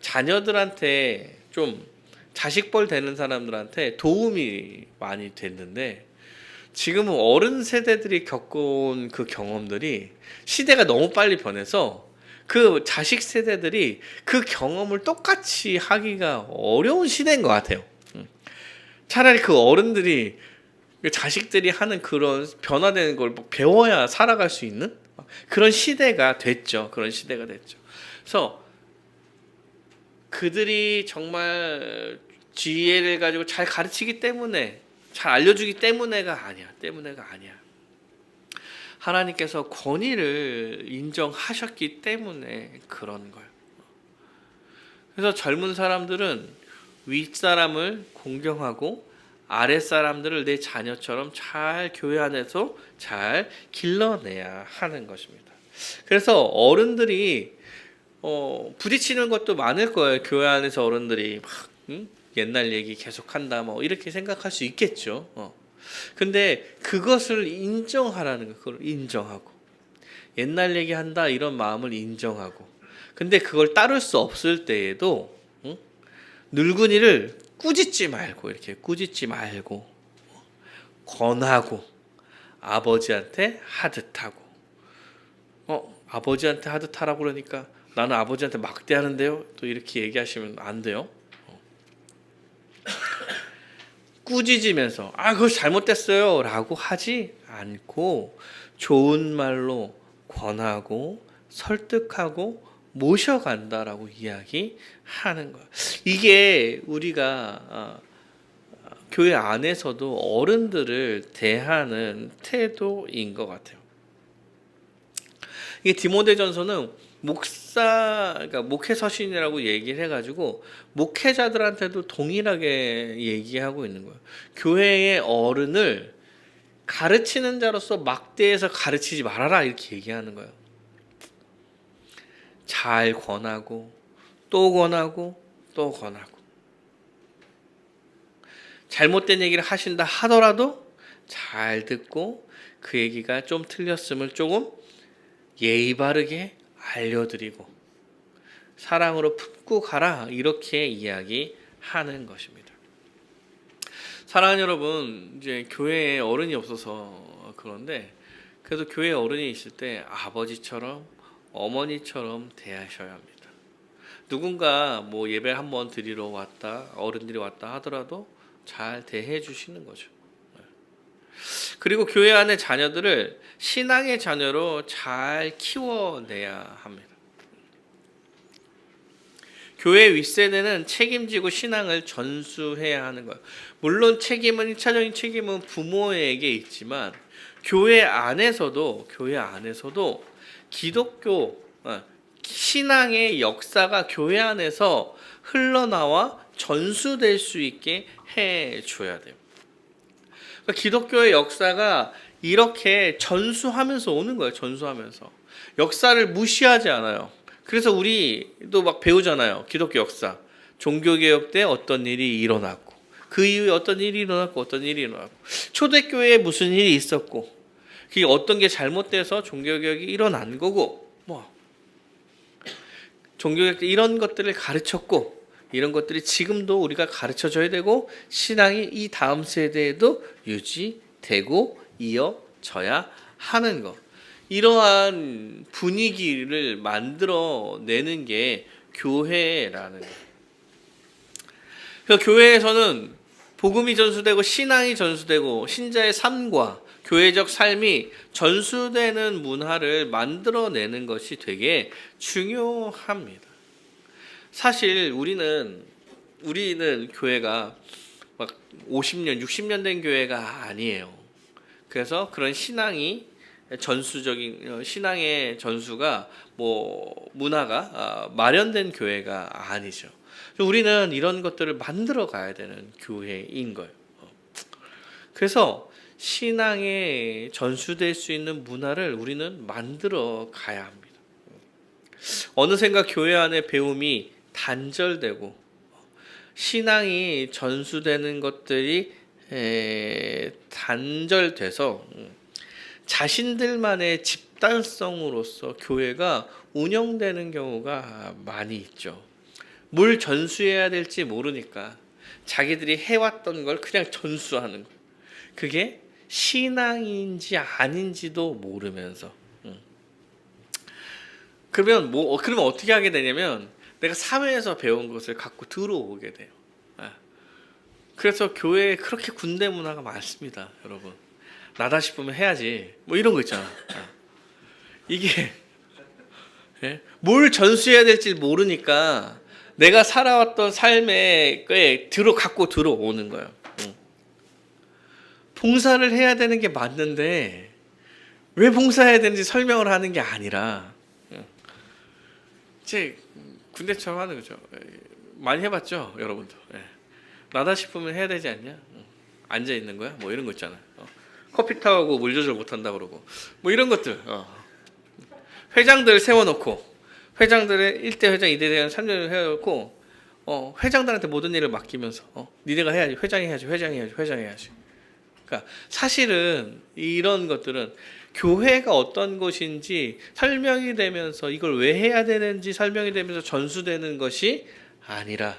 자녀들한테 좀 자식벌 되는 사람들한테 도움이 많이 됐는데, 지금은 어른 세대들이 겪어온 그 경험들이 시대가 너무 빨리 변해서 그 자식 세대들이 그 경험을 똑같이 하기가 어려운 시대인 것 같아요. 차라리 그 어른들이 그 자식들이 하는 그런 변화되는 걸 배워야 살아갈 수 있는 그런 시대가 됐죠. 그런 시대가 됐죠. 그래서 그들이 정말 지혜를 가지고 잘 가르치기 때문에, 잘 알려주기 때문에가 아니야. 하나님께서 권위를 인정하셨기 때문에 그런 거예요. 그래서 젊은 사람들은 윗사람을 공경하고 아랫사람들을 내 자녀처럼 잘 교회 안에서 잘 길러내야 하는 것입니다. 그래서 어른들이 부딪히는 것도 많을 거예요. 교회 안에서 어른들이 막 옛날 얘기 계속한다 뭐 이렇게 생각할 수 있겠죠. 근데 그것을 인정하라는 거예요. 그걸 인정하고 옛날 얘기한다 이런 마음을 인정하고, 근데 그걸 따를 수 없을 때에도 늙은이를 꾸짖지 말고 권하고 아버지한테 하듯하고. 아버지한테 하듯하라고 그러니까 나는 아버지한테 막대하는데요, 또 이렇게 얘기하시면 안 돼요. 꾸짖으면서 그거 잘못됐어요 라고 하지 않고 좋은 말로 권하고 설득하고 모셔간다라고 이야기하는 거예요. 이게 우리가 교회 안에서도 어른들을 대하는 태도인 것 같아요. 이게 디모데전서는 그러니까 목회 서신이라고 얘기를 해가지고 목회자들한테도 동일하게 얘기하고 있는 거예요. 교회의 어른을 가르치는 자로서 막대해서 가르치지 말아라 이렇게 얘기하는 거예요. 잘 권하고 또 권하고 또 권하고, 잘못된 얘기를 하신다 하더라도 잘 듣고 그 얘기가 좀 틀렸음을 조금 예의 바르게 알려드리고 사랑으로 품고 가라 이렇게 이야기하는 것입니다. 사랑하는 여러분, 이제 교회에 어른이 없어서 그런데 그래도 교회에 어른이 있을 때 아버지처럼 어머니처럼 대하셔야 합니다. 누군가 뭐 예배 한번 드리러 왔다, 어른들이 왔다 하더라도 잘 대해 주시는 거죠. 그리고 교회 안의 자녀들을 신앙의 자녀로 잘 키워내야 합니다. 교회 윗세대는 책임지고 신앙을 전수해야 하는 거예요. 물론 책임은 1차적인 책임은 부모에게 있지만 교회 안에서도 기독교 신앙의 역사가 교회 안에서 흘러나와 전수될 수 있게 해줘야 돼요. 그러니까 기독교의 역사가 이렇게 전수하면서 오는 거예요. 전수하면서 역사를 무시하지 않아요. 그래서 우리도 막 배우잖아요. 기독교 역사, 종교개혁 때 어떤 일이 일어났고 그 이후에 어떤 일이 일어났고 초대교회에 무슨 일이 있었고 그게 어떤 게 잘못돼서 종교개혁이 일어난 거고 종교개혁 때 이런 것들을 가르쳤고 이런 것들이 지금도 우리가 가르쳐줘야 되고 신앙이 이 다음 세대에도 유지되고 이어져야 하는 것, 이러한 분위기를 만들어내는 게 교회라는 거예요. 그래서 교회에서는 복음이 전수되고 신앙이 전수되고 신자의 삶과 교회적 삶이 전수되는 문화를 만들어내는 것이 되게 중요합니다. 사실 우리는 교회가 막 50년, 60년 된 교회가 아니에요. 그래서 그런 신앙이 전수적인 신앙의 전수가 문화가 마련된 교회가 아니죠. 우리는 이런 것들을 만들어 가야 되는 교회인 거예요. 그래서 신앙에 전수될 수 있는 문화를 우리는 만들어 가야 합니다. 어느샌가 교회 안의 배움이 단절되고 신앙이 전수되는 것들이 단절돼서 자신들만의 집단성으로서 교회가 운영되는 경우가 많이 있죠. 뭘 전수해야 될지 모르니까 자기들이 해왔던 걸 그냥 전수하는 거예요. 그게 신앙인지 아닌지도 모르면서. 그러면 그러면 어떻게 하게 되냐면 내가 사회에서 배운 것을 갖고 들어오게 돼요. 그래서 교회에 그렇게 군대 문화가 많습니다, 여러분. 나다 싶으면 해야지. 뭐 이런 거 있잖아. 이게 뭘 전수해야 될지 모르니까 내가 살아왔던 삶에 갖고 들어오는 거예요. 봉사를 해야 되는 게 맞는데 왜 봉사해야 되는지 설명을 하는 게 아니라 제 군대처럼 하는 거죠. 많이 해봤죠, 여러분도. 나다 싶으면 해야 되지 않냐? 앉아 있는 거야? 뭐 이런 거 있잖아요. 커피 타고 물 조절 못한다 그러고 뭐 이런 것들. 회장들 세워놓고 회장들의 1대 회장, 2대 회장, 3대 해놓고 회장들한테 모든 일을 맡기면서 니네가 해야지, 회장이 해야지. 그러니까 사실은 이런 것들은 교회가 어떤 것인지 설명이 되면서 이걸 왜 해야 되는지 설명이 되면서 전수되는 것이 아니라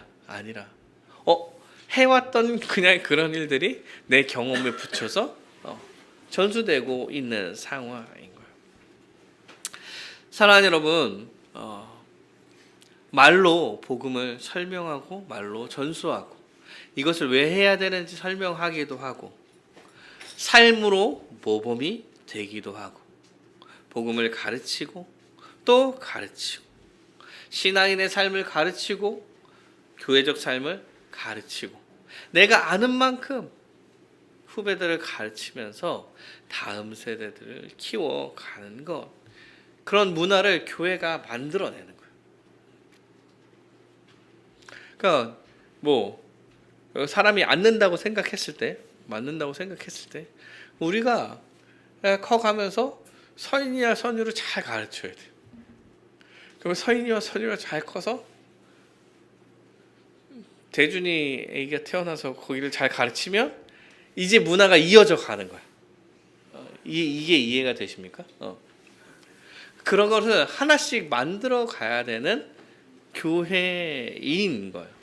해왔던 그냥 그런 일들이 내 경험에 붙여서 전수되고 있는 상황인 거예요. 사랑하는 여러분, 말로 복음을 설명하고 말로 전수하고 이것을 왜 해야 되는지 설명하기도 하고 삶으로 모범이 되기도 하고 복음을 가르치고 또 가르치고 신앙인의 삶을 가르치고 교회적 삶을 가르치고 내가 아는 만큼 후배들을 가르치면서 다음 세대들을 키워가는 것, 그런 문화를 교회가 만들어내는 거예요. 그러니까 사람이 앉는다고 생각했을 때 우리가 커가면서 서인이와 선유를 잘 가르쳐야 돼요. 그러면 서인이와 선유가 잘 커서 대준이 애기가 태어나서 거기를 잘 가르치면 이제 문화가 이어져 가는 거야. 이게 이해가 되십니까? 그런 것을 하나씩 만들어 가야 되는 교회인 거예요.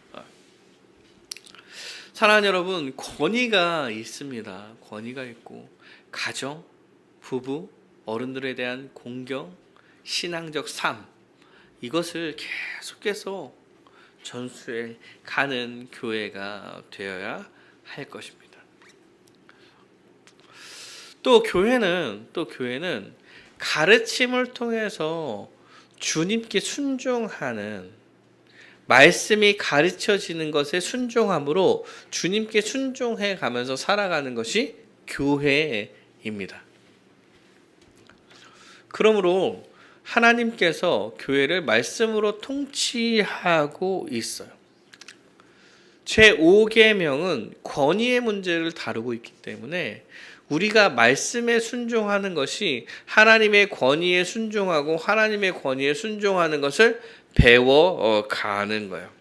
사랑하는 여러분, 권위가 있습니다. 권위가 있고 가정, 부부, 어른들에 대한 공경, 신앙적 삶, 이것을 계속해서 전수해 가는 교회가 되어야 할 것입니다. 또 교회는 가르침을 통해서 주님께 순종하는, 말씀이 가르쳐지는 것에 순종함으로 주님께 순종해 가면서 살아가는 것이 교회입니다. 그러므로 하나님께서 교회를 말씀으로 통치하고 있어요. 제5계명은 권위의 문제를 다루고 있기 때문에 우리가 말씀에 순종하는 것이 하나님의 권위에 순종하고 하나님의 권위에 순종하는 것을 배워가는 거예요.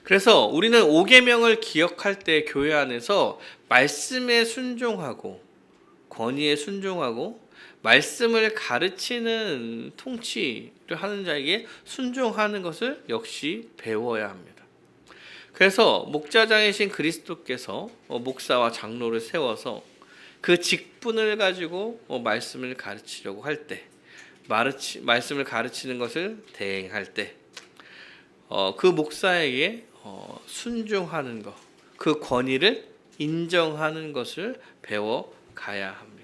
그래서 우리는 5계명을 기억할 때 교회 안에서 말씀에 순종하고 권위에 순종하고 말씀을 가르치는 통치를 하는 자에게 순종하는 것을 역시 배워야 합니다. 그래서 목자장이신 그리스도께서 목사와 장로를 세워서 그 직분을 가지고 말씀을 가르치려고 할 때, 말씀을 가르치는 것을 대행할 때, 그 목사에게 순종하는 것, 그 권위를 인정하는 것을 배워가야 합니다.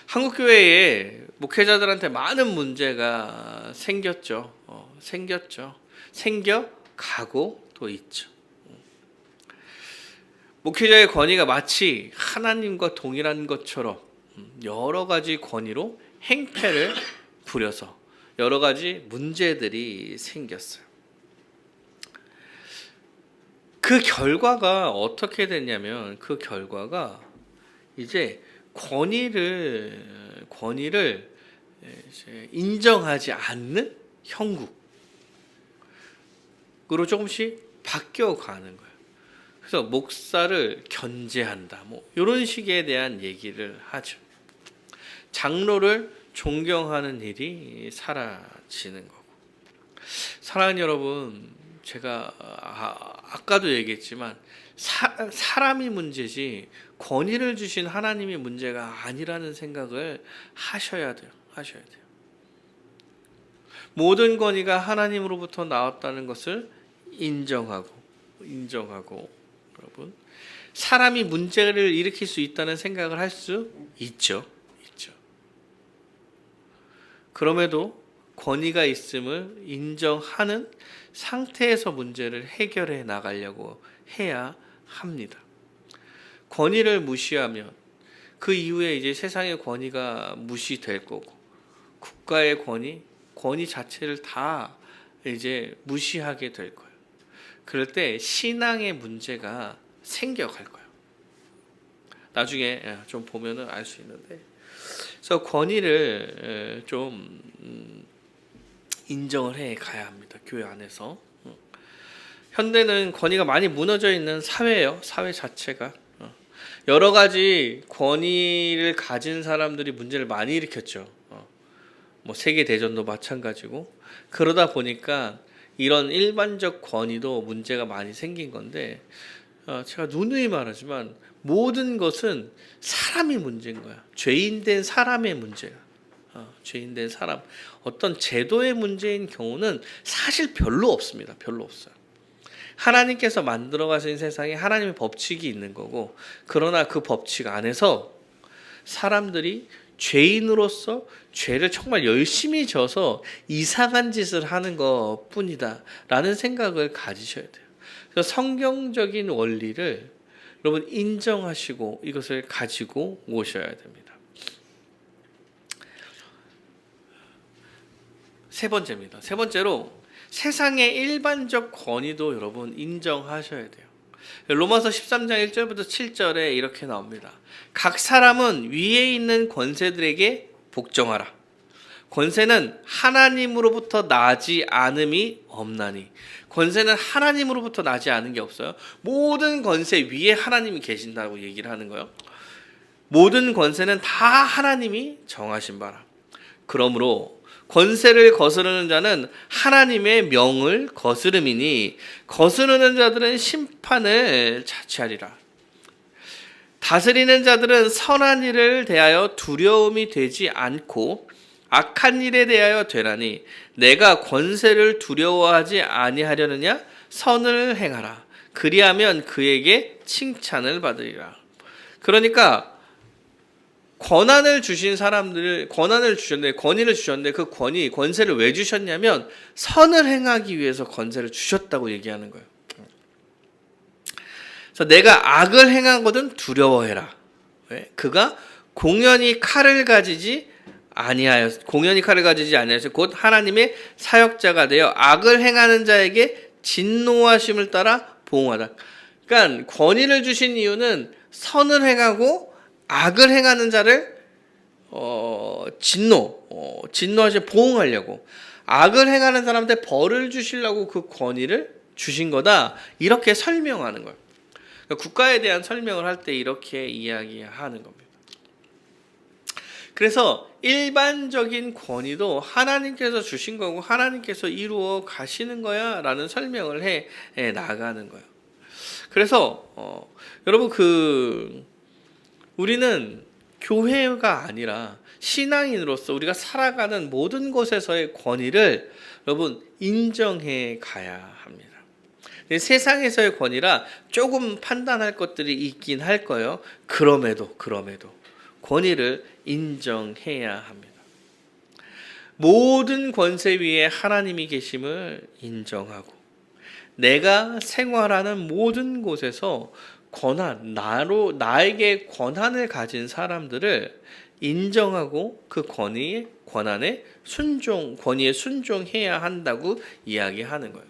한국교회에 목회자들한테 많은 문제가 생겼죠. 생겨가고 또 있죠. 목회자의 권위가 마치 하나님과 동일한 것처럼 여러 가지 권위로 행패를 부려서 여러 가지 문제들이 생겼어요. 그 결과가 어떻게 됐냐면 그 결과가 이제 권위를 이제 인정하지 않는 형국으로 조금씩 바뀌어가는 거예요. 그래서 목사를 견제한다, 뭐 이런 식에 대한 얘기를 하죠. 장로를 존경하는 일이 사라지는 거고. 사랑하는 여러분, 제가 아까도 얘기했지만 사람이 문제지 권위를 주신 하나님이 문제가 아니라는 생각을 하셔야 돼요. 모든 권위가 하나님으로부터 나왔다는 것을 인정하고 여러분, 사람이 문제를 일으킬 수 있다는 생각을 할 수 있죠. 그럼에도 권위가 있음을 인정하는 상태에서 문제를 해결해 나가려고 해야 합니다. 권위를 무시하면 그 이후에 이제 세상의 권위가 무시될 거고, 국가의 권위 자체를 다 이제 무시하게 될 거예요. 그럴 때 신앙의 문제가 생겨갈 거예요. 나중에 좀 보면은 알 수 있는데, 그래서 권위를 좀 인정을 해 가야 합니다. 교회 안에서. 현대는 권위가 많이 무너져 있는 사회예요. 사회 자체가. 여러 가지 권위를 가진 사람들이 문제를 많이 일으켰죠. 뭐 세계 대전도 마찬가지고. 그러다 보니까 이런 일반적 권위도 문제가 많이 생긴 건데, 제가 누누이 말하지만 모든 것은 사람이 문제인 거야. 죄인된 사람의 문제야. 죄인된 사람. 어떤 제도의 문제인 경우는 사실 별로 없습니다. 별로 없어요. 하나님께서 만들어 가신 세상에 하나님의 법칙이 있는 거고, 그러나 그 법칙 안에서 사람들이 죄인으로서 죄를 정말 열심히 져서 이상한 짓을 하는 것 뿐이다 라는 생각을 가지셔야 돼요. 그래서 성경적인 원리를 여러분 인정하시고 이것을 가지고 오셔야 됩니다. 세 번째입니다. 세 번째로 세상의 일반적 권위도 여러분 인정하셔야 돼요. 로마서 13장 1절부터 7절에 이렇게 나옵니다. 각 사람은 위에 있는 권세들에게 복종하라. 권세는 하나님으로부터 나지 않음이 없나니. 권세는 하나님으로부터 나지 않은 게 없어요. 모든 권세 위에 하나님이 계신다고 얘기를 하는 거예요. 모든 권세는 다 하나님이 정하신 바라. 그러므로 권세를 거스르는 자는 하나님의 명을 거스름이니 거스르는 자들은 심판을 자취하리라. 다스리는 자들은 선한 일을 대하여 두려움이 되지 않고 악한 일에 대하여 되나니 내가 권세를 두려워하지 아니하려느냐? 선을 행하라. 그리하면 그에게 칭찬을 받으리라. 그러니까 권한을 주신 사람들, 권위를 주셨는데 그 권세를 왜 주셨냐면 선을 행하기 위해서 권세를 주셨다고 얘기하는 거예요. 그래서 내가 악을 행하거든 두려워해라. 왜? 그가 공연히 칼을 가지지 아니하여서 곧 하나님의 사역자가 되어 악을 행하는 자에게 진노하심을 따라 보응하다. 그러니까 권위를 주신 이유는 선을 행하고 악을 행하는 자를 진노하시 보응하려고, 악을 행하는 사람한테 벌을 주시려고 그 권위를 주신 거다, 이렇게 설명하는 거예요. 그러니까 국가에 대한 설명을 할 때 이렇게 이야기하는 겁니다. 그래서 일반적인 권위도 하나님께서 주신 거고 하나님께서 이루어 가시는 거야 라는 설명을 해 나가는 거예요. 그래서 여러분 우리는 교회가 아니라 신앙인으로서 우리가 살아가는 모든 곳에서의 권위를 여러분 인정해 가야 합니다. 세상에서의 권위라 조금 판단할 것들이 있긴 할 거예요. 그럼에도 권위를 인정해야 합니다. 모든 권세 위에 하나님이 계심을 인정하고 내가 생활하는 모든 곳에서 나에게 권한을 가진 사람들을 인정하고 그 권위에 순종해야 한다고 이야기하는 거예요.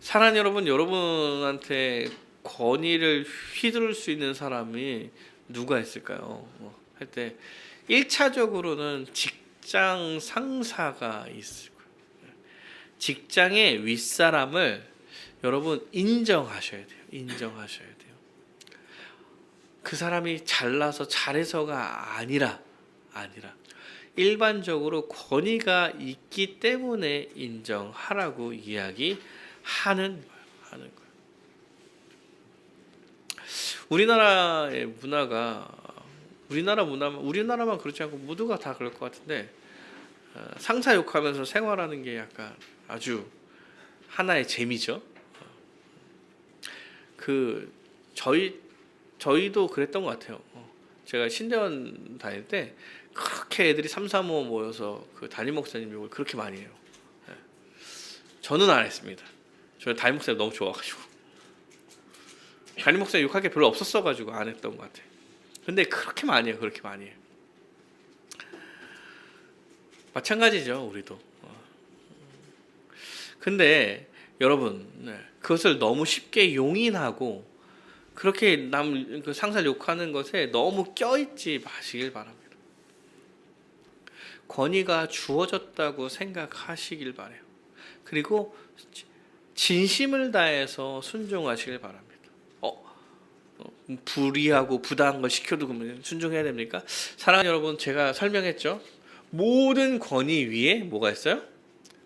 사랑하는 여러분, 여러분한테 권위를 휘두를 수 있는 사람이 누가 있을까요? 할 때 1차적으로는 직장 상사가 있을 거예요. 직장의 윗사람을 여러분 인정하셔야 돼요. 인정하셔야 돼요. 그 사람이 잘나서 잘해서가 아니라 일반적으로 권위가 있기 때문에 인정하라고 이야기하는 거예요. 우리나라의 문화가 우리나라만 그렇지 않고 모두가 다 그럴 것 같은데, 상사 욕하면서 생활하는 게 약간 아주 하나의 재미죠. 저희도 그랬던 것 같아요. 제가 신대원 다닐 때 그렇게 애들이 3, 4, 5 모여서 그 담임 목사님 욕을 그렇게 많이 해요. 저는 안 했습니다. 저는 담임 목사님 너무 좋아가지고, 담임 목사님 욕할 게 별로 없었어가지고 안 했던 것 같아요. 근데 그렇게 많이 해요. 그렇게 많이 해요. 마찬가지죠, 우리도. 근데 여러분, 그것을 너무 쉽게 용인하고 그렇게 그 상사를 욕하는 것에 너무 껴있지 마시길 바랍니다. 권위가 주어졌다고 생각하시길 바라요. 그리고 진심을 다해서 순종하시길 바랍니다. 불이하고 부당한 걸 시켜도 그러면 순종해야 됩니까? 사랑하는 여러분, 제가 설명했죠. 모든 권위 위에 뭐가 있어요?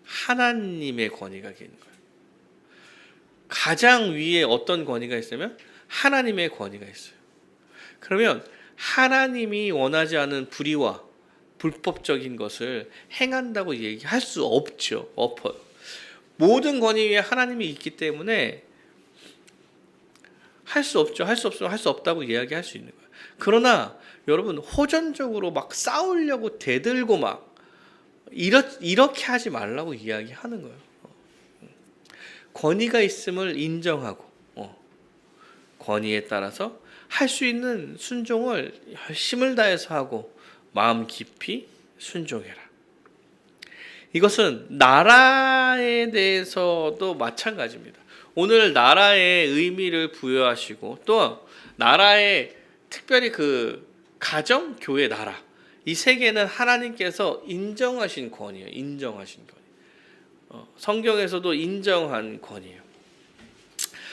하나님의 권위가 있는 거예요. 가장 위에 어떤 권위가 있으면 하나님의 권위가 있어요. 그러면 하나님이 원하지 않은 불의와 불법적인 것을 행한다고 얘기할 수 없죠. 엎어요. 모든 권위 위에 하나님이 있기 때문에 할 수 없죠. 할 수 없으면 할 수 없다고 이야기할 수 있는 거예요. 그러나 여러분, 호전적으로 막 싸우려고 대들고 막 이렇게 하지 말라고 이야기하는 거예요. 권위가 있음을 인정하고 권위에 따라서 할 수 있는 순종을 힘을 다해서 하고 마음 깊이 순종해라. 이것은 나라에 대해서도 마찬가지입니다. 오늘 나라의 의미를 부여하시고 또 나라의 특별히 그 가정, 교회, 나라, 이 세 개는 하나님께서 인정하신 권위예요. 인정하신 권위. 성경에서도 인정한 권위예요.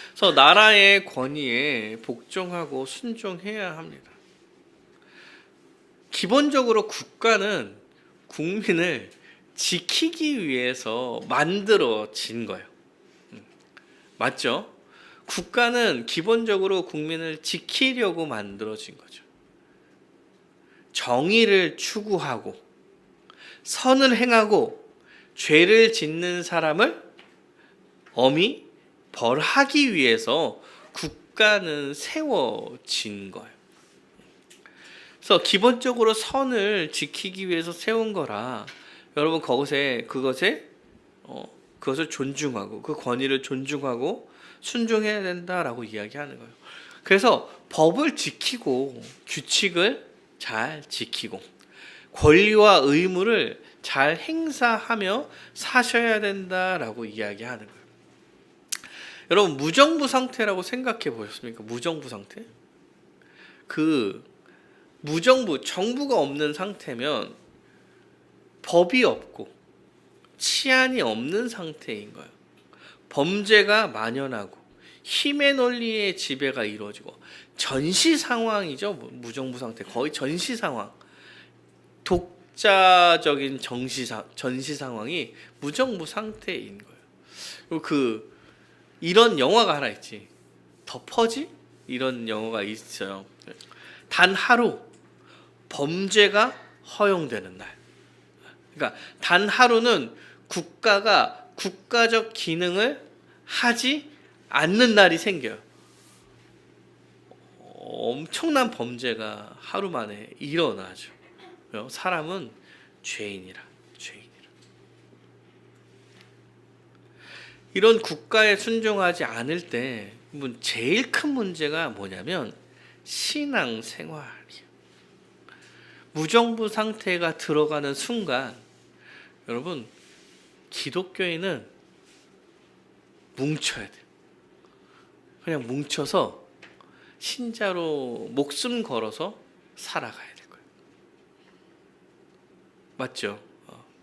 그래서 나라의 권위에 복종하고 순종해야 합니다. 기본적으로 국가는 국민을 지키기 위해서 만들어진 거예요. 맞죠? 국가는 기본적으로 국민을 지키려고 만들어진 거죠. 정의를 추구하고 선을 행하고 죄를 짓는 사람을 엄히 벌하기 위해서 국가는 세워진 거예요. 그래서 기본적으로 선을 지키기 위해서 세운 거라 여러분 그것을 존중하고 그 권위를 존중하고 순종해야 된다라고 이야기하는 거예요. 그래서 법을 지키고 규칙을 잘 지키고 권리와 의무를 잘 행사하며 사셔야 된다라고 이야기하는 거예요. 여러분, 무정부 상태라고 생각해 보셨습니까? 무정부 상태? 그 무정부, 정부가 없는 상태면 법이 없고 치안이 없는 상태인 거예요. 범죄가 만연하고 힘의 논리의 지배가 이루어지고 전시 상황이죠. 무정부 상태, 거의 전시 상황, 독자적인 전시 상황이 무정부 상태인 거예요. 그리고 이런 영화가 하나 있지. 더 퍼지? 이런 영화가 있어요. 단 하루 범죄가 허용되는 날. 그러니까 단 하루는 국가가 국가적 기능을 하지 않는 날이 생겨요. 엄청난 범죄가 하루 만에 일어나죠. 사람은 죄인이라. 이런 국가에 순종하지 않을 때 제일 큰 문제가 뭐냐면 신앙생활이에요. 무정부 상태가 들어가는 순간 여러분, 기독교인은 뭉쳐야 돼요. 그냥 뭉쳐서 신자로 목숨 걸어서 살아가야 될 거예요. 맞죠?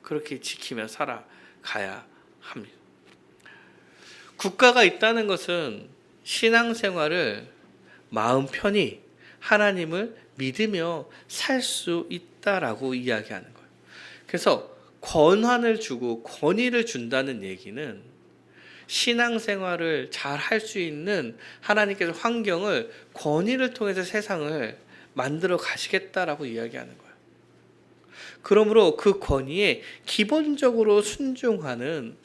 그렇게 지키며 살아가야 합니다. 국가가 있다는 것은 신앙생활을 마음 편히 하나님을 믿으며 살 수 있다라고 이야기하는 거예요. 그래서 권한을 주고 권위를 준다는 얘기는 신앙생활을 잘 할 수 있는 하나님께서 환경을 권위를 통해서 세상을 만들어 가시겠다라고 이야기하는 거예요. 그러므로 그 권위에 기본적으로 순종하는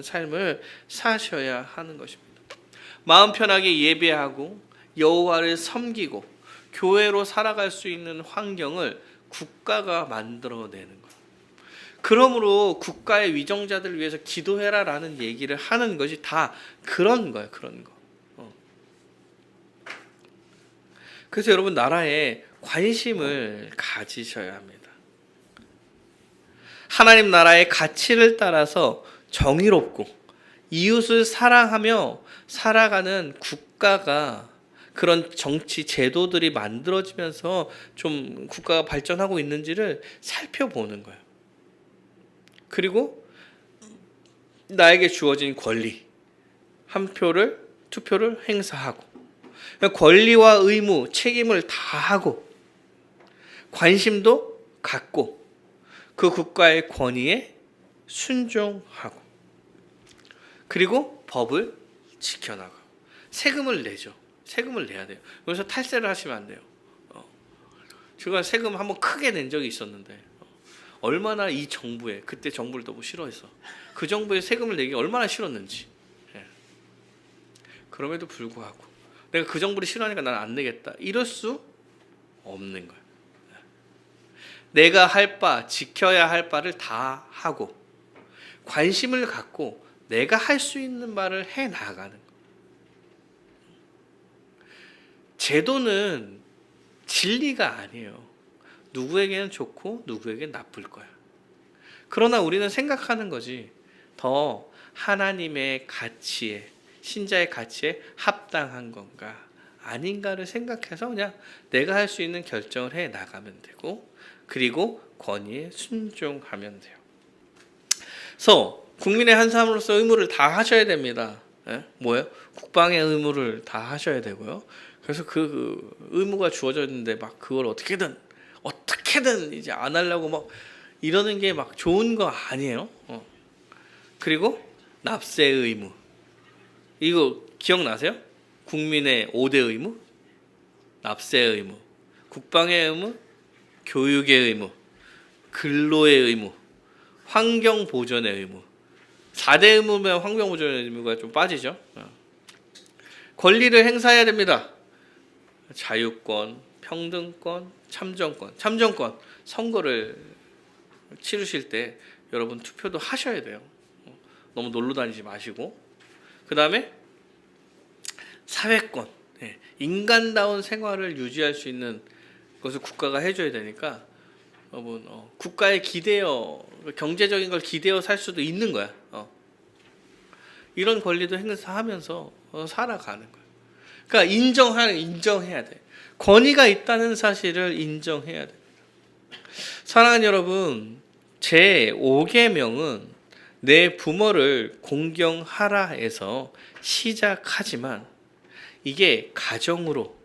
삶을 사셔야 하는 것입니다. 마음 편하게 예배하고 여호와를 섬기고 교회로 살아갈 수 있는 환경을 국가가 만들어내는 거예요. 그러므로 국가의 위정자들을 위해서 기도해라라는 얘기를 하는 것이 다 그런 거예요. 그런 거. 그래서 여러분 나라에 관심을 가지셔야 합니다. 하나님 나라의 가치를 따라서 정의롭고 이웃을 사랑하며 살아가는 국가가 그런 정치 제도들이 만들어지면서 좀 국가가 발전하고 있는지를 살펴보는 거예요. 그리고 나에게 주어진 권리, 투표를 행사하고 권리와 의무, 책임을 다하고 관심도 갖고 그 국가의 권위에 순종하고 그리고 법을 지켜나가고 세금을 내죠. 세금을 내야 돼요. 그래서 탈세를 하시면 안 돼요. 제가 세금 한번 크게 낸 적이 있었는데 얼마나 이 정부에 그때 정부를 너무 싫어해서 그 정부에 세금을 내기 얼마나 싫었는지. 그럼에도 불구하고 내가 그 정부를 싫어하니까 난 안 내겠다. 이럴 수 없는 거예요. 내가 할 바, 지켜야 할 바를 다 하고 관심을 갖고 내가 할 수 있는 바를 해 나가는 거예요. 제도는 진리가 아니에요. 누구에게는 좋고 누구에게는 나쁠 거야. 그러나 우리는 생각하는 거지. 더 하나님의 가치에, 신자의 가치에 합당한 건가 아닌가를 생각해서 그냥 내가 할 수 있는 결정을 해 나가면 되고 그리고 권위에 순종하면 돼요. 그래서 국민의 한 사람으로서 의무를 다 하셔야 됩니다. 뭐예요? 국방의 의무를 다 하셔야 되고요. 그래서 그 의무가 주어져 있는데 막 그걸 어떻게든 이제 안 하려고 막 이러는 게 막 좋은 거 아니에요. 그리고 납세 의무. 이거 기억나세요? 국민의 5대 의무? 납세 의무, 국방의 의무, 교육의 의무, 근로의 의무, 환경 보존의 의무. 4대 의무면 환경 보존의 의무가 좀 빠지죠. 권리를 행사해야 됩니다. 자유권, 평등권, 참정권. 선거를 치르실 때 여러분 투표도 하셔야 돼요. 너무 놀러 다니지 마시고. 그 다음에 사회권, 인간다운 생활을 유지할 수 있는 것을 국가가 해줘야 되니까 여러분 국가에 기대어 경제적인 걸 기대어 살 수도 있는 거야. 이런 권리도 행사하면서 살아가는 거야. 그러니까 인정해야 돼. 권위가 있다는 사실을 인정해야 돼. 사랑하는 여러분, 제 5계명은 내 부모를 공경하라에서 시작하지만 이게 가정으로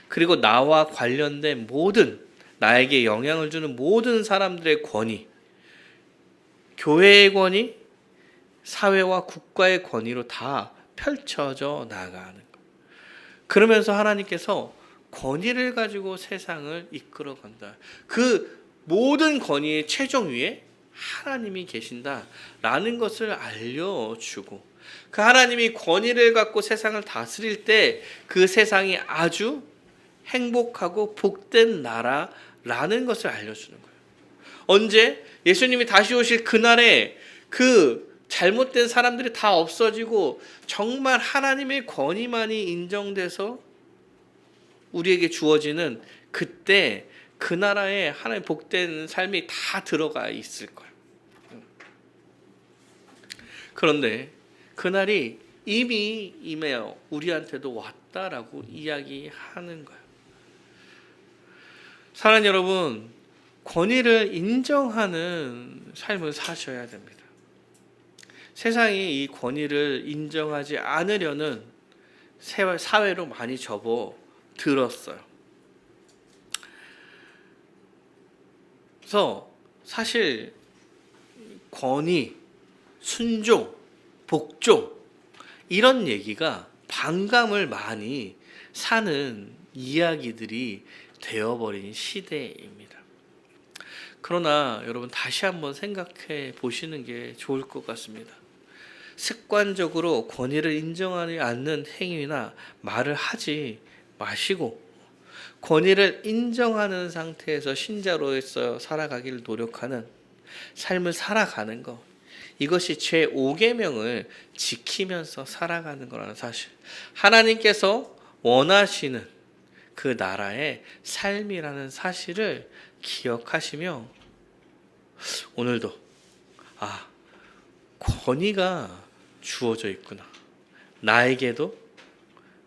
그리고 나와 관련된 모든 나에게 영향을 주는 모든 사람들의 권위, 교회의 권위, 사회와 국가의 권위로 다 펼쳐져 나가는 거예요. 그러면서 하나님께서 권위를 가지고 세상을 이끌어 간다. 그 모든 권위의 최종 위에 하나님이 계신다라는 것을 알려주고 그 하나님이 권위를 갖고 세상을 다스릴 때 그 세상이 아주 행복하고 복된 나라라는 것을 알려주는 거예요. 언제? 예수님이 다시 오실 그날에 그 잘못된 사람들이 다 없어지고 정말 하나님의 권위만이 인정돼서 우리에게 주어지는 그때 그 나라에 하나님의 복된 삶이 다 들어가 있을 거예요. 그런데 그날이 이미 우리한테도 왔다라고 이야기하는 거예요. 사랑하는 여러분, 권위를 인정하는 삶을 사셔야 됩니다. 세상이 이 권위를 인정하지 않으려는 사회로 많이 접어들었어요. 그래서 사실 권위, 순종, 복종 이런 얘기가 반감을 많이 사는 이야기들이 되어버린 시대입니다. 그러나 여러분 다시 한번 생각해 보시는 게 좋을 것 같습니다. 습관적으로 권위를 인정하지 않는 행위나 말을 하지 마시고 권위를 인정하는 상태에서 신자로서 살아가기를 노력하는 삶을 살아가는 것, 이것이 제5계명을 지키면서 살아가는 거라는 사실, 하나님께서 원하시는 그 나라의 삶이라는 사실을 기억하시며 오늘도 권위가 주어져 있구나. 나에게도,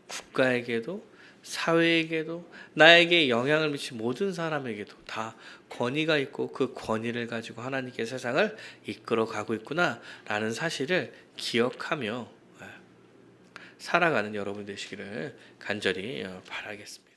국가에게도, 사회에게도, 나에게 영향을 미친 모든 사람에게도 다 권위가 있고 그 권위를 가지고 하나님께 세상을 이끌어 가고 있구나 라는 사실을 기억하며 살아가는 여러분 되시기를 간절히 바라겠습니다.